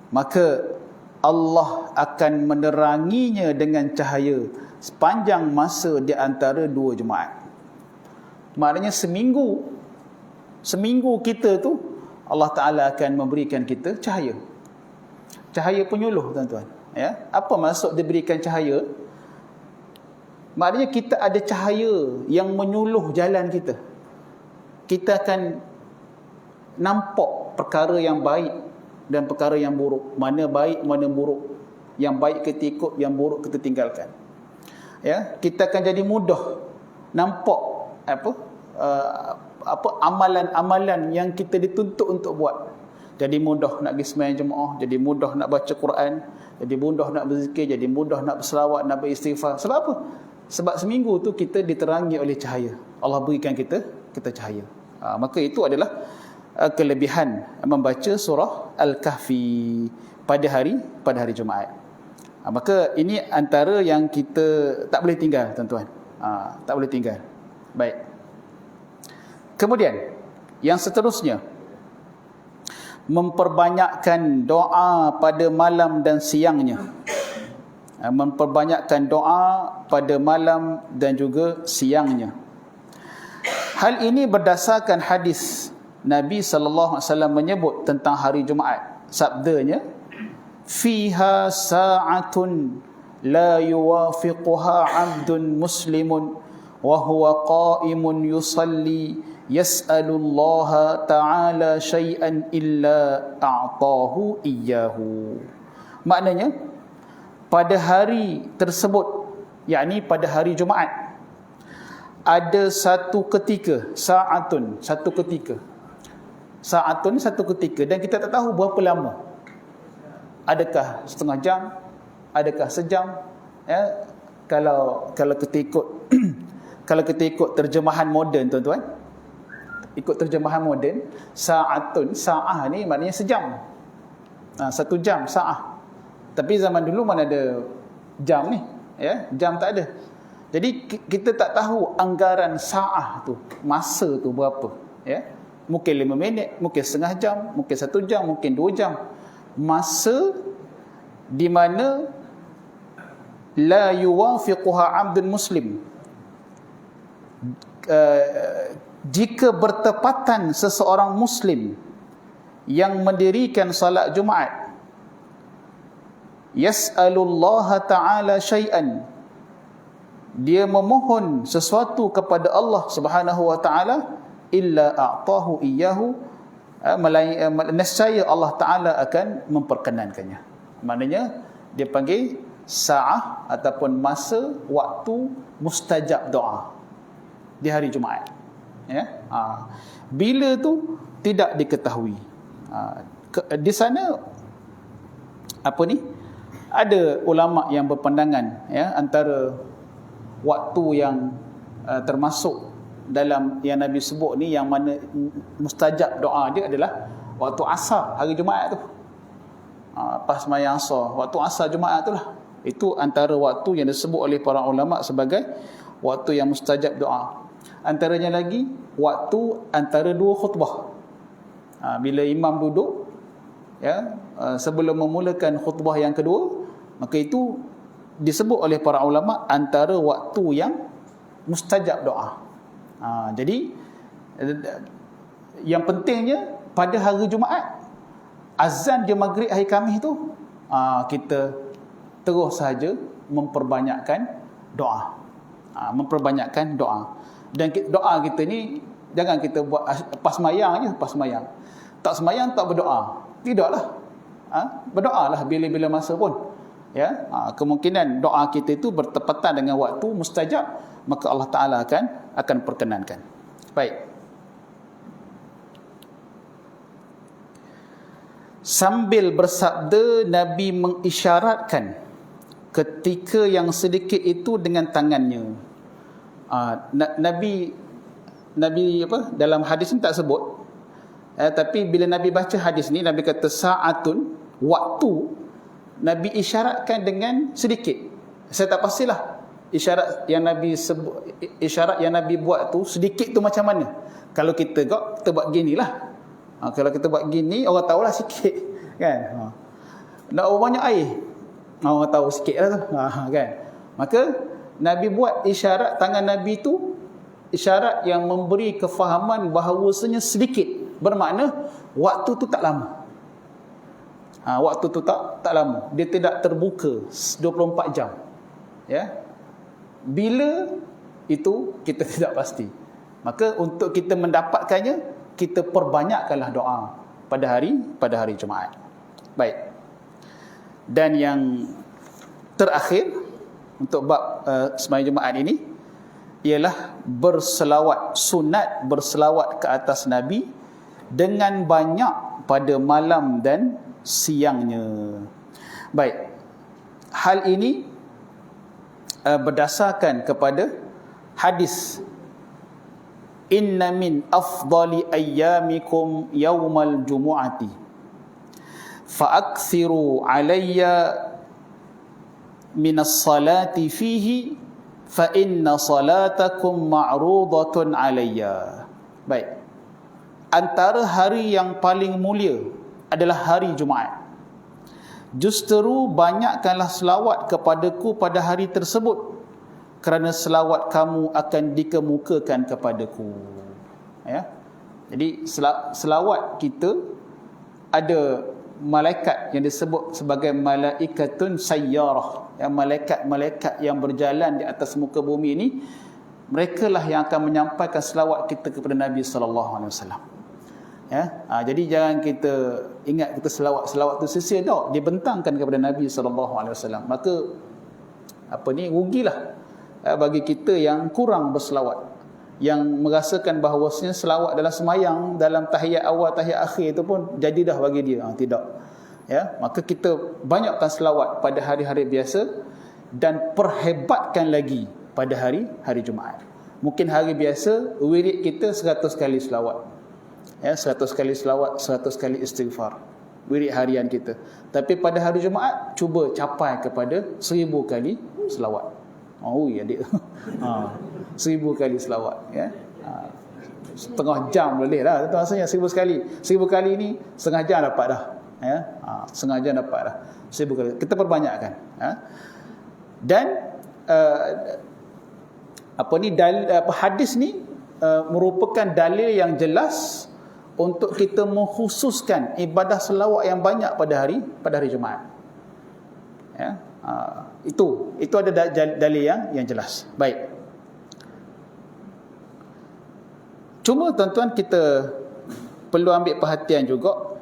maka Allah akan meneranginya dengan cahaya sepanjang masa di antara dua Jumaat. Maknanya seminggu kita tu Allah Ta'ala akan memberikan kita cahaya. Cahaya penyuluh, tuan-tuan. Apa maksud diberikan cahaya? Maknanya kita ada cahaya yang menyuluh jalan kita. Kita akan nampak perkara yang baik dan perkara yang buruk. Mana baik, mana buruk. Yang baik kita ikut, yang buruk kita tinggalkan. Kita akan jadi mudah nampak amalan-amalan yang kita dituntut untuk buat. Jadi mudah nak pergi sembahyang jemaah, jadi mudah nak baca Quran, jadi mudah nak berzikir, jadi mudah nak berselawat, nak beristighfar. Sebab apa? Sebab seminggu tu kita diterangi oleh cahaya. Allah berikan kita cahaya. Maka itu adalah kelebihan membaca surah Al-Kahfi pada hari Jumaat. Maka ini antara yang kita tak boleh tinggal, tuan-tuan. Tak boleh tinggal. Baik. Kemudian yang seterusnya, memperbanyakkan doa pada malam dan siangnya. Memperbanyakkan doa pada malam dan juga siangnya. Hal ini berdasarkan hadis Nabi SAW menyebut tentang hari Jumaat. Sabdanya, fiha sa'atun la yuwafiquha 'abdun muslimun wa huwa qa'imun yusalli yas'alullaha ta'ala syai'an illa a'tahu iyyahu. Maknanya pada hari tersebut, yakni pada hari Jumaat, ada satu ketika, sa'atun, satu ketika. Sa'atun satu ketika, dan kita tak tahu berapa lama. Adakah setengah jam, adakah sejam? Kalau kita ikut kalau kita ikut terjemahan moden, tuan-tuan, ikut terjemahan moden, sa'atun, sa'ah ni maknanya sejam. 1 jam, sa'ah. Tapi zaman dulu mana ada jam ni, jam tak ada. Jadi kita tak tahu anggaran sa'ah tu, masa tu berapa, Mungkin 5 minit, mungkin setengah jam, mungkin 1 jam, mungkin 2 jam. Masa di mana la yuwafiquha 'abdun muslim. Jika bertepatan seseorang muslim yang mendirikan salat Jumaat, yas'alullaha ta'ala syai'an, dia memohon sesuatu kepada Allah Subhanahu wa taala, illa a'tahu iyyahu, nescaya Allah Taala akan memperkenankannya. Maknanya dia panggil sa'ah ataupun masa, waktu mustajab doa di hari Jumaat. Bila tu tidak diketahui. Di sana ada ulama yang berpandangan, antara waktu yang termasuk dalam yang Nabi sebut ni, yang mana mustajab doa dia adalah waktu asar hari Jumaat tu. Pas sembahyang asar, waktu asar Jumaat tu lah. Itu antara waktu yang disebut oleh para ulama sebagai waktu yang mustajab doa. Antaranya lagi waktu antara dua khutbah. Bila imam duduk, sebelum memulakan khutbah yang kedua, maka itu disebut oleh para ulama antara waktu yang mustajab doa. Jadi yang pentingnya pada hari Jumaat, azan je maghrib hari Khamis tu, kita terus saja memperbanyakkan doa. Memperbanyakkan doa. Dan doa kita ni jangan kita buat pas sembahyang je, pas sembahyang. Tak sembahyang tak berdoa. Tidaklah. Berdoalah bila-bila masa pun. Kemungkinan doa kita itu bertepatan dengan waktu mustajab, maka Allah Taala akan perkenankan. Baik. Sambil bersabda, Nabi mengisyaratkan ketika yang sedikit itu dengan tangannya. Nabi dalam hadis ni tak sebut, tapi bila Nabi baca hadis ni, Nabi kata sa'atun, waktu, Nabi isyaratkan dengan sedikit. Saya tak pastilah isyarat yang Nabi buat tu sedikit tu macam mana. Kalau kita buat gini lah. Kalau kita buat gini, orang tahulah sikit kan. Nak banyak air, orang tahu sikit lah tu kan. Maka Nabi buat isyarat tangan Nabi tu, isyarat yang memberi kefahaman bahawasanya sedikit, bermakna waktu tu tak lama. Waktu tu tak lama. Dia tidak terbuka 24 jam. Ya. Bila itu kita tidak pasti. Maka untuk kita mendapatkannya, kita perbanyakkanlah doa pada hari Jumaat. Baik. Dan yang terakhir untuk bab sembahyang Jumaat ini ialah berselawat, sunat berselawat ke atas Nabi dengan banyak pada malam dan siangnya. Baik. Hal ini berdasarkan kepada hadis, inna min afdali ayyamikum yawmal jumu'ati fa'akthiru alayya minas salati fihi fa inna salatakum ma'rudatun alayya. Baik. Antara hari yang paling mulia adalah hari Jumaat. Justeru banyakkanlah selawat kepadaku pada hari tersebut, kerana selawat kamu akan dikemukakan kepadaku. Ya. Jadi selawat kita, ada malaikat yang disebut sebagai malaikatun sayyarah, yang malaikat-malaikat yang berjalan di atas muka bumi ini, mereka lah yang akan menyampaikan selawat kita kepada Nabi sallallahu alaihi wasallam. Ya. Jadi jangan kita ingat kita selawat tu sia-sia, tak, dibentangkan kepada Nabi sallallahu alaihi wasallam. Maka rugilah bagi kita yang kurang berselawat, yang merasakan bahawasanya selawat dalam semayang, dalam tahiyat awal, tahiyat akhir itu pun jadi dah bagi dia. Tidak. Ya, maka kita banyakkan selawat pada hari-hari biasa dan perhebatkan lagi pada hari Jumaat. Mungkin hari biasa wirid kita 100 kali selawat. Ya, 100 kali selawat, 100 kali istighfar. Wirid harian kita. Tapi pada hari Jumaat cuba capai kepada 1000 kali selawat. Adik. 1000 kali selawat, ya. Setengah jam boleh lah. Itu maksudnya 1000 sekali. 1000 kali ni setengah jam dapat dah. Ya. Setengah jam dapat dah. 1000 kali. Kita perbanyakkan. Ya. Dan hadis ni merupakan dalil yang jelas untuk kita mengkhususkan ibadah selawat yang banyak pada hari Jumaat. Ya. Itu ada dalil yang jelas. Baik. Cuma tuan-tuan, kita perlu ambil perhatian juga,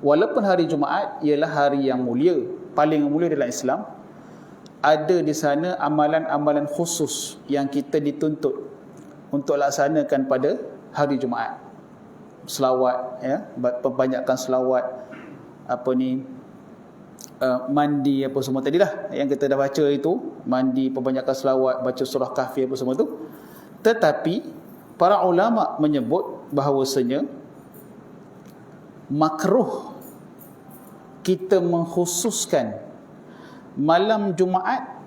walaupun hari Jumaat ialah hari yang mulia, paling mulia dalam Islam, ada di sana amalan-amalan khusus yang kita dituntut untuk laksanakan pada hari Jumaat. Selawat, ya, perbanyakkan selawat, mandi apa semua tadilah yang kita dah baca itu, mandi, perbanyakkan selawat, baca surah Kahfi apa semua tu. Tetapi para ulama menyebut bahawasanya makruh kita mengkhususkan malam Jumaat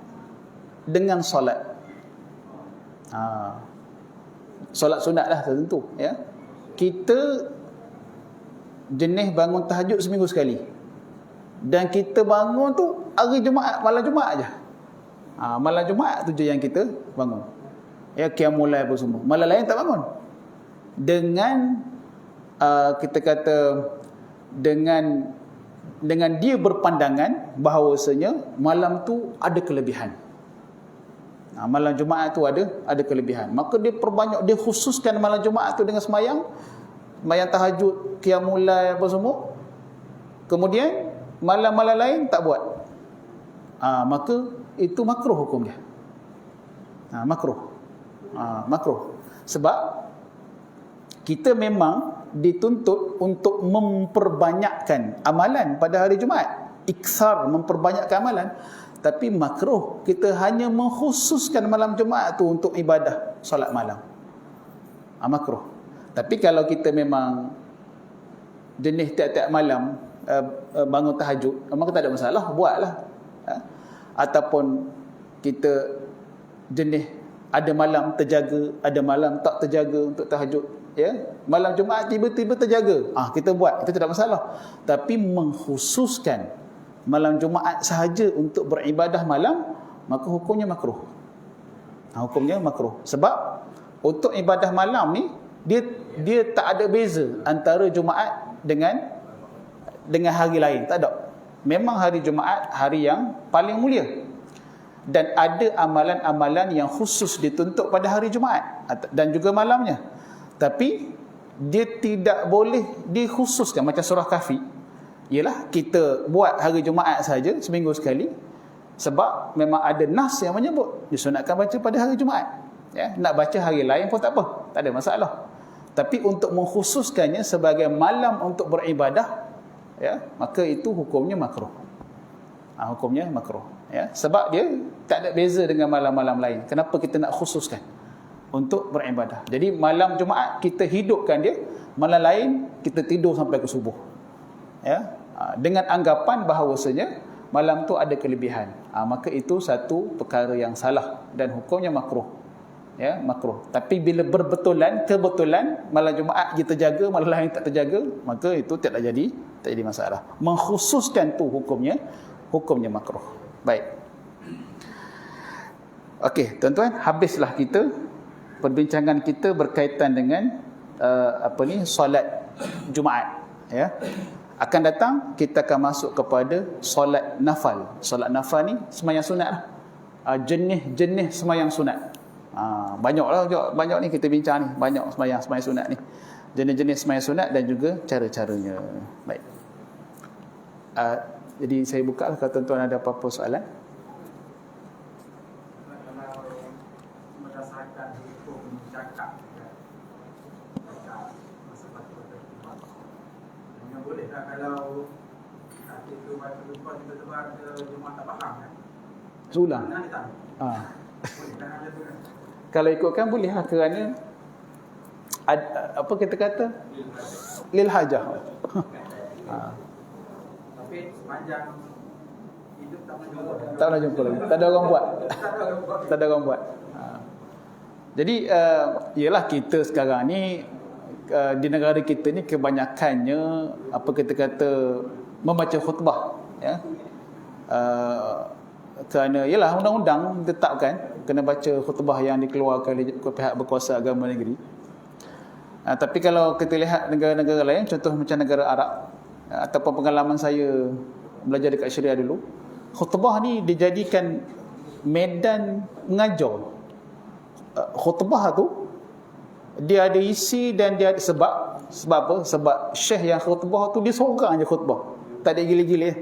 dengan solat. Solat sunat lah tentu, ya. Kita jenis bangun tahajud seminggu sekali, dan kita bangun tu hari Jumaat, malam Jumaat aja. Malam Jumaat tu je yang kita bangun. Ya, qiyamul lail apa semua. Malam lain tak bangun. Dengan kita kata dengan dia berpandangan bahawasanya malam tu ada kelebihan. Malam Jumaat tu ada kelebihan. Maka dia perbanyak, dia khususkan malam Jumaat tu dengan sembahyang tahajud, qiyamul lail apa semua. Kemudian malam-malam lain tak buat. Maka itu makruh hukum dia. Makruh. Sebab kita memang dituntut untuk memperbanyakkan amalan pada hari Jumaat, iksar, memperbanyakkan amalan. Tapi makruh kita hanya mengkhususkan malam Jumaat tu untuk ibadah solat malam. Makruh. Tapi kalau kita memang jenis tiap-tiap malam bangun tahajud, maka tak ada masalah, buatlah. Ataupun kita jenis ada malam terjaga, ada malam tak terjaga untuk tahajud, ya. Malam Jumaat tiba-tiba terjaga, kita buat, itu tidak masalah. Tapi mengkhususkan malam Jumaat sahaja untuk beribadah malam, maka hukumnya makruh. Hukumnya makruh. Sebab untuk ibadah malam ni dia tak ada beza antara Jumaat dengan hari lain, tak ada. Memang hari Jumaat hari yang paling mulia. Dan ada amalan-amalan yang khusus dituntut pada hari Jumaat dan juga malamnya. Tapi dia tidak boleh dikhususkan macam surah Kahfi. Ialah kita buat hari Jumaat saja seminggu sekali, sebab memang ada nas yang menyebut disunatkan baca pada hari Jumaat, ya. Nak baca hari lain pun tak apa, tak ada masalah. Tapi untuk mengkhususkannya sebagai malam untuk beribadah, ya, maka itu hukumnya makruh. Hukumnya makruh, ya. Sebab dia tak ada beza dengan malam-malam lain. Kenapa kita nak khususkan untuk beribadah? Jadi malam Jumaat kita hidupkan dia, malam lain kita tidur sampai ke subuh, ya, dengan anggapan bahawasanya malam tu ada kelebihan. Maka itu satu perkara yang salah dan hukumnya makruh, ya, makruh. Tapi bila kebetulan malam Jumaat kita jaga, malam lain tak terjaga, maka itu tak jadi masalah. Mengkhususkan tu hukumnya makruh. Baik. Okey, tuan-tuan, habislah kita perbincangan kita berkaitan dengan solat Jumaat, ya. Akan datang kita akan masuk kepada solat nafal. Solat nafal ni sembahyang sunat lah. Jenis-jenis sembahyang sunat. Banyak ni kita bincang ni, banyak sembahyang sunat ni. Jenis-jenis sembahyang sunat dan juga cara-caranya. Baik. Jadi saya buka lah kalau tuan-tuan ada apa-apa soalan. Kalau kita baca lupa tiba-tiba ada jemaah tak faham kan? Sulang. Kalau ikutkan boleh lah, kerana apa kita kata? Lil hajah. Tapi sepanjang hidup tak pernah jumpa lagi. Tak ada orang buat. Jadi ialah kita sekarang ni di negara kita ni kebanyakannya apa kita kata membaca khutbah, ya. Kerana ialah undang-undang tetapkan kena baca khutbah yang dikeluarkan oleh pihak berkuasa agama negeri. Tapi kalau kita lihat negara-negara lain, contoh macam negara Arab, ataupun pengalaman saya belajar dekat Syria dulu, khutbah ni dijadikan medan mengajar. Khutbah tu dia ada isi dan dia ada sebab apa? Sebab syekh yang khutbah tu dia seorang je khutbah, tak ada gila-gila.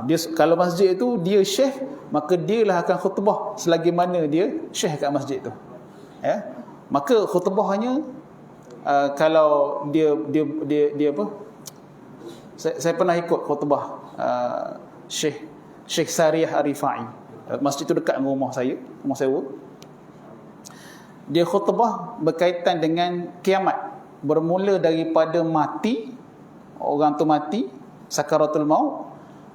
Dia kalau masjid tu dia syekh, maka dia lah akan khutbah selagi mana dia syekh kat masjid tu, ya. Maka khutbahnya kalau dia apa, saya pernah ikut khutbah Syekh Sariyah Ar-Rifai. Masjid tu dekat dengan rumah saya. Dia khutbah berkaitan dengan kiamat, bermula daripada mati, orang tu mati, sakaratul maut,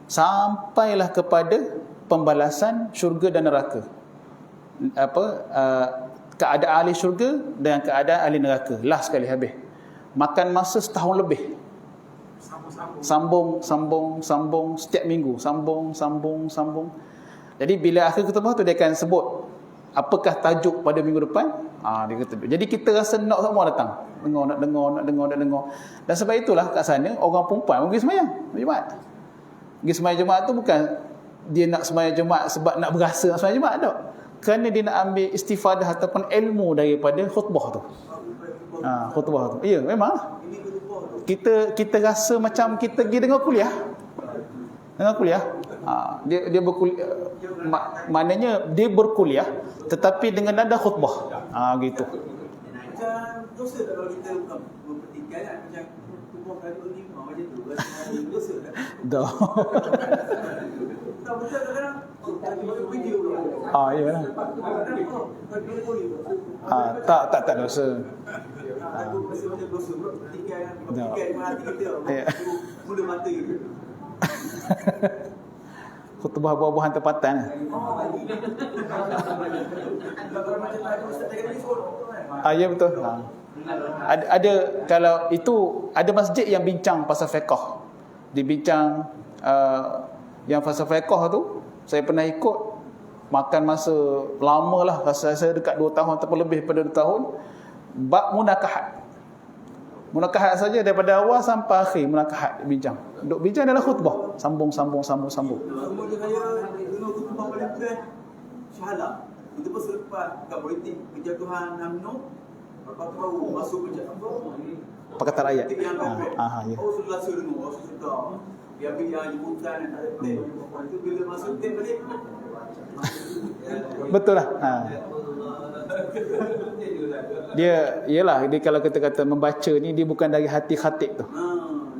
sampailah kepada pembalasan syurga dan neraka. Keadaan ahli syurga dan keadaan ahli neraka. Last sekali habis. Makan masa setahun lebih. Sambung setiap minggu, sambung. Jadi bila akhir khutbah tu dia akan sebut apakah tajuk pada minggu depan. Dia kata. Jadi kita rasa nak semua datang. Nak dengar. Dan sebab itulah kat sana orang perempuan pergi sembahyang Jumaat. Pergi sembahyang Jumaat tu bukan dia nak sembahyang Jumaat sebab nak berasa nak sembahyang Jumaat, tak. Kerana dia nak ambil istifadah ataupun ilmu daripada khutbah tu. Khutbah tu. Ya, memang. Kita rasa macam kita pergi dengar kuliah. Dia berkuliah, maknanya dia berkuliah tetapi dengan nada khutbah. Gitu. Macam dosa tak kalau kita bukan mempertikai kan? Macam tubuh kali berlima macam tu. Dosa tak? Dah. Tak betul kadang-kadang. Tadi baru video tu. Ya. Tak dosa. Aku rasa macam dosa. Pertikai kan? Pertikai dengan hati kita. Ya. Mula mata gitu. Khutbah buah-buahan tempatan. Kalau macam tadi Ustaz cakap ni sorok. Ya betul. Ada kalau itu ada masjid yang bincang pasal fiqh. Dibincang yang pasal fiqh tu saya pernah ikut, makan masa lama lah, rasa saya dekat 2 tahun ataupun lebih daripada 2 tahun, bab munakahat. Munakahat saja daripada awal sampai akhir munakahat bincang. Duk bincang dalam khutbah, sambung. Semua dia kaya dulu khutbah paling best syahadah. Itu pun selepas kat politik penjatuhan UMNO, lepas tu baru masuk penjatuhan Pakatan rakyat. Ya. Oh selasa dulu, sudah. Dia ambil yang jemputan dan tak ada plan. Itu bila masuk plan balik. Betul lah. Dia kalau kita kata membaca ni, dia bukan dari hati khatib tu.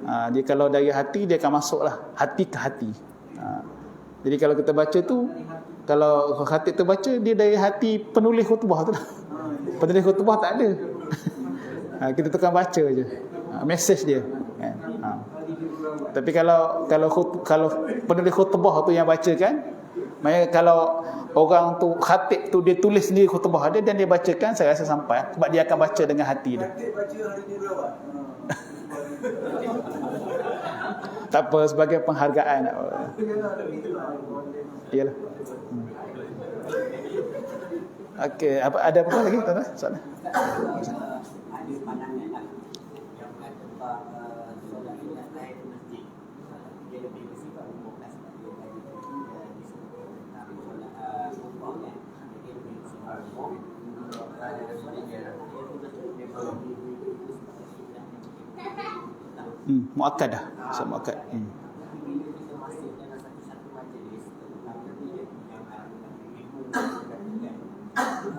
Dia kalau dari hati, dia akan masuk lah, hati ke hati. Jadi kalau kita baca tu, kalau khatib tu baca, dia dari hati penulis khutbah tu lah. Penulis khutbah tak ada. Kita tekan baca je, mesej dia. Tapi kalau penulis khutbah tu yang baca kan, maknanya kalau orang tu khatib tu dia tulis sendiri khutbah dia dan dia bacakan, saya rasa sampai, sebab dia akan baca dengan hati dia. Khatib baca hari ni berapa? Tak apa, sebagai penghargaan. Iyalah. Okey, ada apa lagi tuan-tuan? Soalan? Ada pandangan lah yang mengatakan solat sunat tahiyat masjid dia lebih bersifat umumkan sebab dia tadi disebutkan tentang solat khutbah kan, dia lebih bersifat umum. Solat tahiyat masjid memang Muakkad dah. So muakkad. tapi bila kita masuk dalam satu-satu majlis terutama dia yang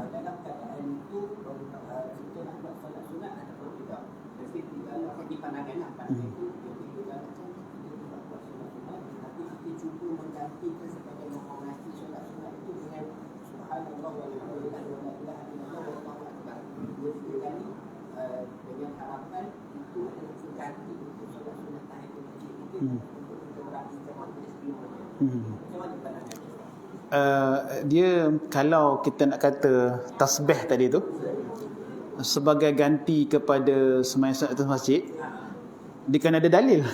dalam keadaan itu kita nak buat solat sunat ataupun tidak. Jadi bagi pandangan lah, pandangan itu kita tidak buat solat sunat, tapi kita cuba menggantikan sebagai menghormati solat sunat itu dengan subhanallah walhamdulillah wa la ilaha illallah wallahu akbar. Dua kali dengan harapan itu ganti untuk solat sunat tahiyat masjid itu untuk kita meraihkan majlis ilmu. Macam mana pandangan? Dia kalau kita nak kata tasbih tadi tu sebagai ganti kepada sembahyang sunat atas masjid, dia kena ada dalil.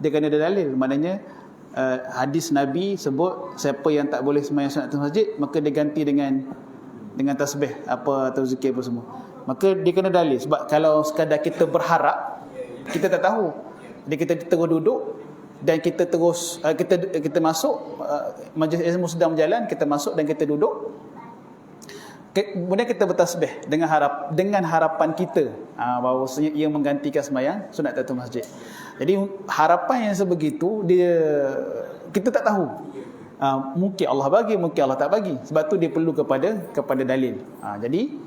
Dia kena ada dalil. Maknanya hadis Nabi sebut siapa yang tak boleh sembahyang sunat atas masjid, maka dia ganti dengan tasbih apa atau zikir apa semua. Maka dia kena dalil. Sebab kalau sekadar kita berharap, kita tak tahu. Jadi kita terus duduk dan kita terus kita masuk, majlis ilmu sedang berjalan, kita masuk dan kita duduk, kemudian kita bertasbih dengan harapan kita bahawasanya ia menggantikan sembahyang sunat tahiyatul masjid. Jadi harapan yang sebegitu kita tak tahu. Mungkin Allah bagi, mungkin Allah tak bagi. Sebab tu dia perlu kepada dalil. Jadi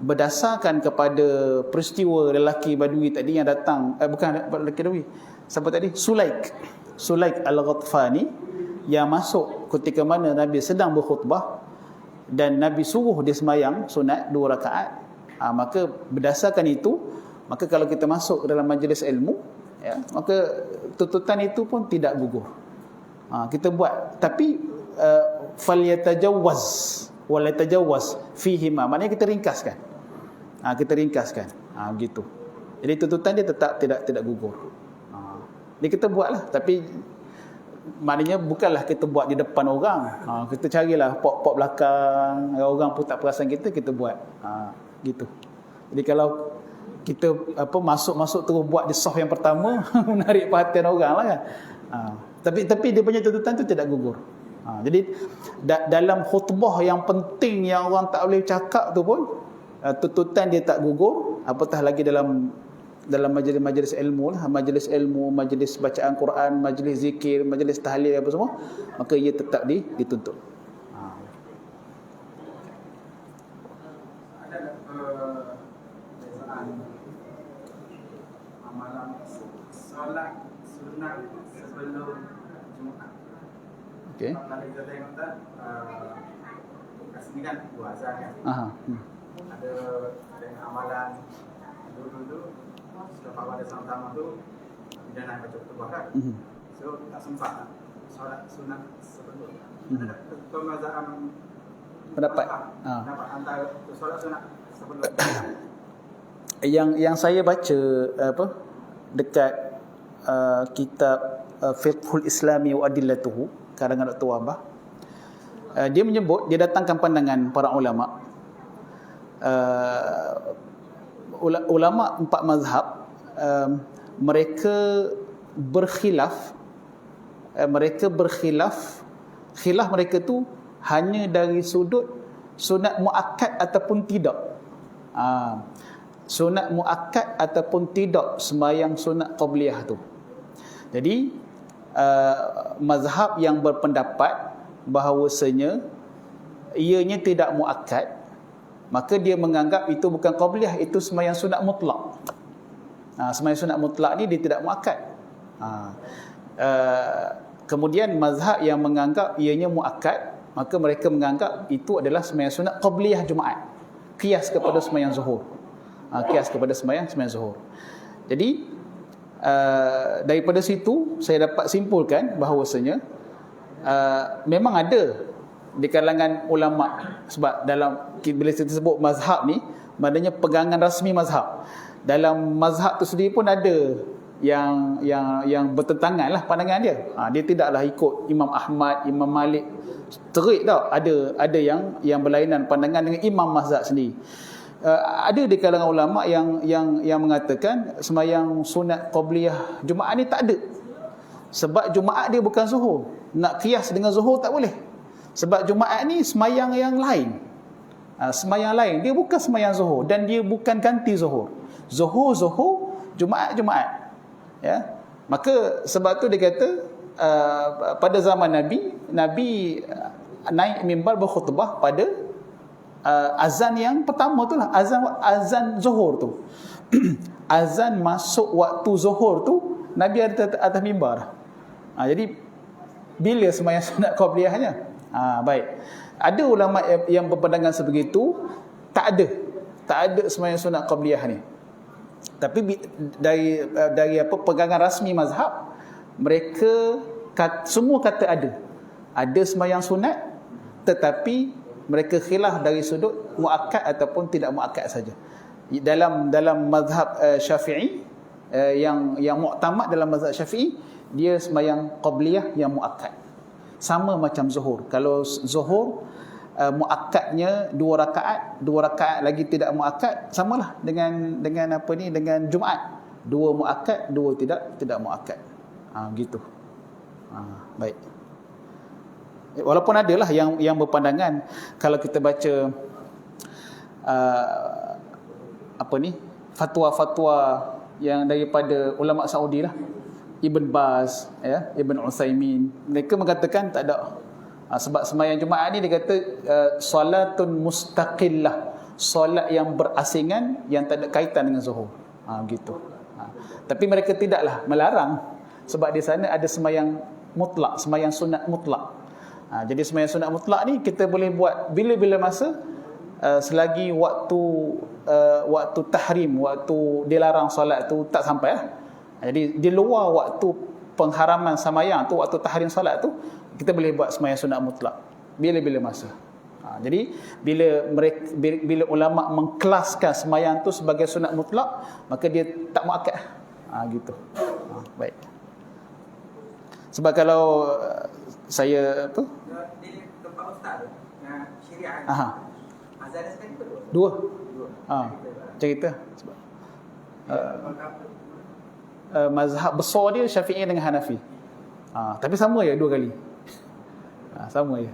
berdasarkan kepada peristiwa lelaki Badui tadi yang datang, bukan lelaki Badui, siapa tadi? Sulaik Al-Ghatfani yang masuk ketika mana Nabi sedang berkhutbah dan Nabi suruh dia sembahyang sunat 2 rakaat. Maka berdasarkan itu, maka kalau kita masuk dalam majlis ilmu, ya, maka tuntutan itu pun tidak gugur. Kita buat, tapi falyatajawwaz wala tajawwaz fihi ma, maknanya kita ringkaskan. Begitu. Jadi tuntutan dia tetap tidak gugur. Jadi kita buatlah, tapi maknanya bukanlah kita buat di depan orang. Kita carilah pop belakang, orang pun tak perasan kita buat. Gitu. Jadi kalau kita masuk terus buat di saf yang pertama, menarik perhatian orang lah kan. Tapi dia punya tuntutan tu tidak gugur. Jadi dalam khutbah yang penting yang orang tak boleh cakap tu pun, tuntutan dia tak gugur, apatah lagi dalam majlis ilmu lah, majlis bacaan Quran, majlis zikir, majlis tahlil apa semua, maka ia tetap dituntut. Ada sunat sebelum Jumaat. Okey. Kalau kita tengok tak, kat sini kan buat azan kan. Aha. Ada tengok amalan dulu selepas pada sama-sama tu kita nak baca khutbah kan. So tak sempat nak solat sunat sebelum. Ada pemazhaban Pendapat. pendapat antara solat sunat sebelum. Yang saya baca dekat kitab Fiqhul Islami wa Adillatuhu karangan Dr. Wahbah, dia menyebut, dia datangkan pandangan para ulama, ulama 4 mazhab, mereka berkhilaf, khilaf mereka tu hanya dari sudut sunat muakkad ataupun tidak. Sunat muakkad ataupun tidak sembahyang sunat qabliyah tu. Jadi mazhab yang berpendapat bahawasanya ianya tidak muakkad, maka dia menganggap itu bukan qabliyah, itu sembahyang sunat mutlak. Sembahyang sunat mutlak ni dia tidak muakkad. Kemudian mazhab yang menganggap ianya muakkad, maka mereka menganggap itu adalah sembahyang sunat qabliyah Jumaat, kias kepada sembahyang zuhur. Kias kepada sembahyang zuhur. Jadi daripada situ saya dapat simpulkan bahawasanya memang ada di kalangan ulama, sebab dalam bila kita sebut mazhab ni maknanya pegangan rasmi mazhab. Dalam mazhab tu sendiri pun ada yang bertentangan lah pandangan dia. Dia tidaklah ikut Imam Ahmad, Imam Malik terik tau. Ada yang berlainan pandangan dengan imam mazhab sendiri. Ada di kalangan ulama yang mengatakan sembahyang sunat qabliyah Jumaat ni tak ada. Sebab Jumaat dia bukan zuhur. Nak kias dengan zuhur tak boleh. Sebab Jumaat ni sembahyang yang lain. Sembahyang lain, dia bukan sembahyang zuhur dan dia bukan ganti zuhur. Zuhur, Jumaat. Ya. Maka sebab tu dia kata pada zaman Nabi naik mimbar berkhutbah pada azan yang pertama tu lah, azan zuhur tu. Azan masuk waktu zuhur tu Nabi ada atas mimbar. Jadi bila sembahyang sunat qabliyahnya? Baik. Ada ulama yang berpandangan sebegitu, tak ada sembahyang sunat qabliyah ni. Tapi dari pegangan rasmi mazhab, mereka semua kata ada sembahyang sunat, tetapi mereka khilaf dari sudut muakkad ataupun tidak muakkad saja. Dalam mazhab Syafi'i, yang muktamad dalam mazhab Syafi'i, dia sembahyang qabliyah yang muakkad. Sama macam zuhur. Kalau zuhur muakkadnya 2 rakaat lagi tidak muakkad, samalah dengan dengan Jumaat. 2 muakkad, 2 tidak muakkad. Gitu. Baik. Walaupun adalah yang berpandangan, kalau kita baca fatwa-fatwa yang daripada ulama Saudi lah, Ibn Baz, Ibn Utsaimin, mereka mengatakan tak ada. Sebab sembahyang Jumaat ni dia kata solatun mustaqillah, solat yang berasingan, yang tak ada kaitan dengan zuhur. Begitu. Tapi mereka tidaklah melarang, sebab di sana ada sembahyang mutlak, sembahyang sunat mutlak. Jadi sembahyang sunat mutlak ni kita boleh buat bila-bila masa, selagi waktu tahrim, waktu dilarang solat tu tak sampai lah. Jadi di luar waktu pengharaman sembahyang tu, waktu tahrim solat tu, kita boleh buat sembahyang sunat mutlak bila-bila masa. Jadi bila ulama mengkelaskan sembahyang tu sebagai sunat mutlak, maka dia tak muakkad. Gitu. Baik. Sebab kalau saya Di tempat ustaz tu, syariah. Azan sekali ke dua? Cerita. Sebab mazhab besar dia Syafi'i dengan Hanafi. Tapi sama je 2 kali. Sama je.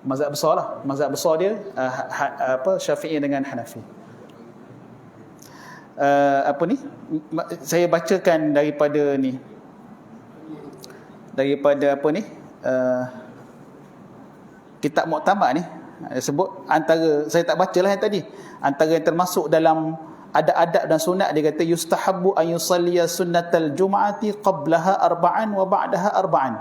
Mazhab besar lah. Mazhab besar dia Syafi'i dengan Hanafi. Saya bacakan daripada kitab muktamad ni. Sebut antara, saya tak bacalah yang tadi, antara yang termasuk dalam ada adab dan sunat. Dia kata yustahabbu an yusalliya sunnatal jum'ati qablaha arba'an wa ba'daha arba'an.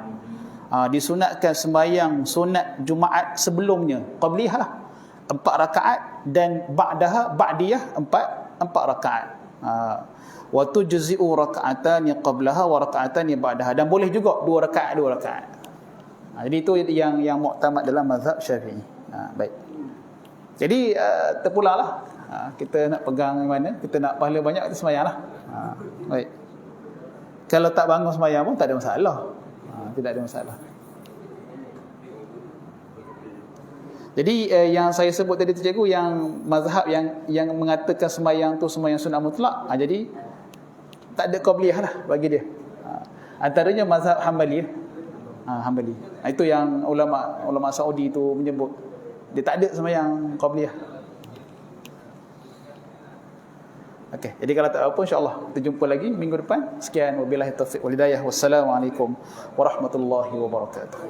Disunatkan sembahyang sunat Jumaat sebelumnya, qablihah 4 rakaat, dan ba'diyah 4 rakaat. Wa tujzi'u raka'atan qablaha wa raka'atan ba'daha, dan boleh juga 2 rakaat. Jadi itu yang muktamad dalam mazhab Syafi'i. Baik. Jadi terpulanglah. Kita nak pegang mana, kita nak pahala banyak, kita sembahyanglah. Baik. Kalau tak bangun sembahyang pun tak ada masalah. Tidak ada masalah. Jadi yang saya sebut tadi tu cikgu, yang mazhab yang mengatakan sembahyang tu sembahyang sunat mutlak, jadi tak ada qabliyah lah bagi dia. Antaranya mazhab Hanbali. Hanbali. Itu yang ulama Saudi tu menyebut dia tak ada sembahyang qabliyah. Okey, jadi kalau tak apa, insya-Allah kita jumpa lagi minggu depan. Sekian, wabillahi taufiq wal hidayah. Wassalamualaikum warahmatullahi wabarakatuh.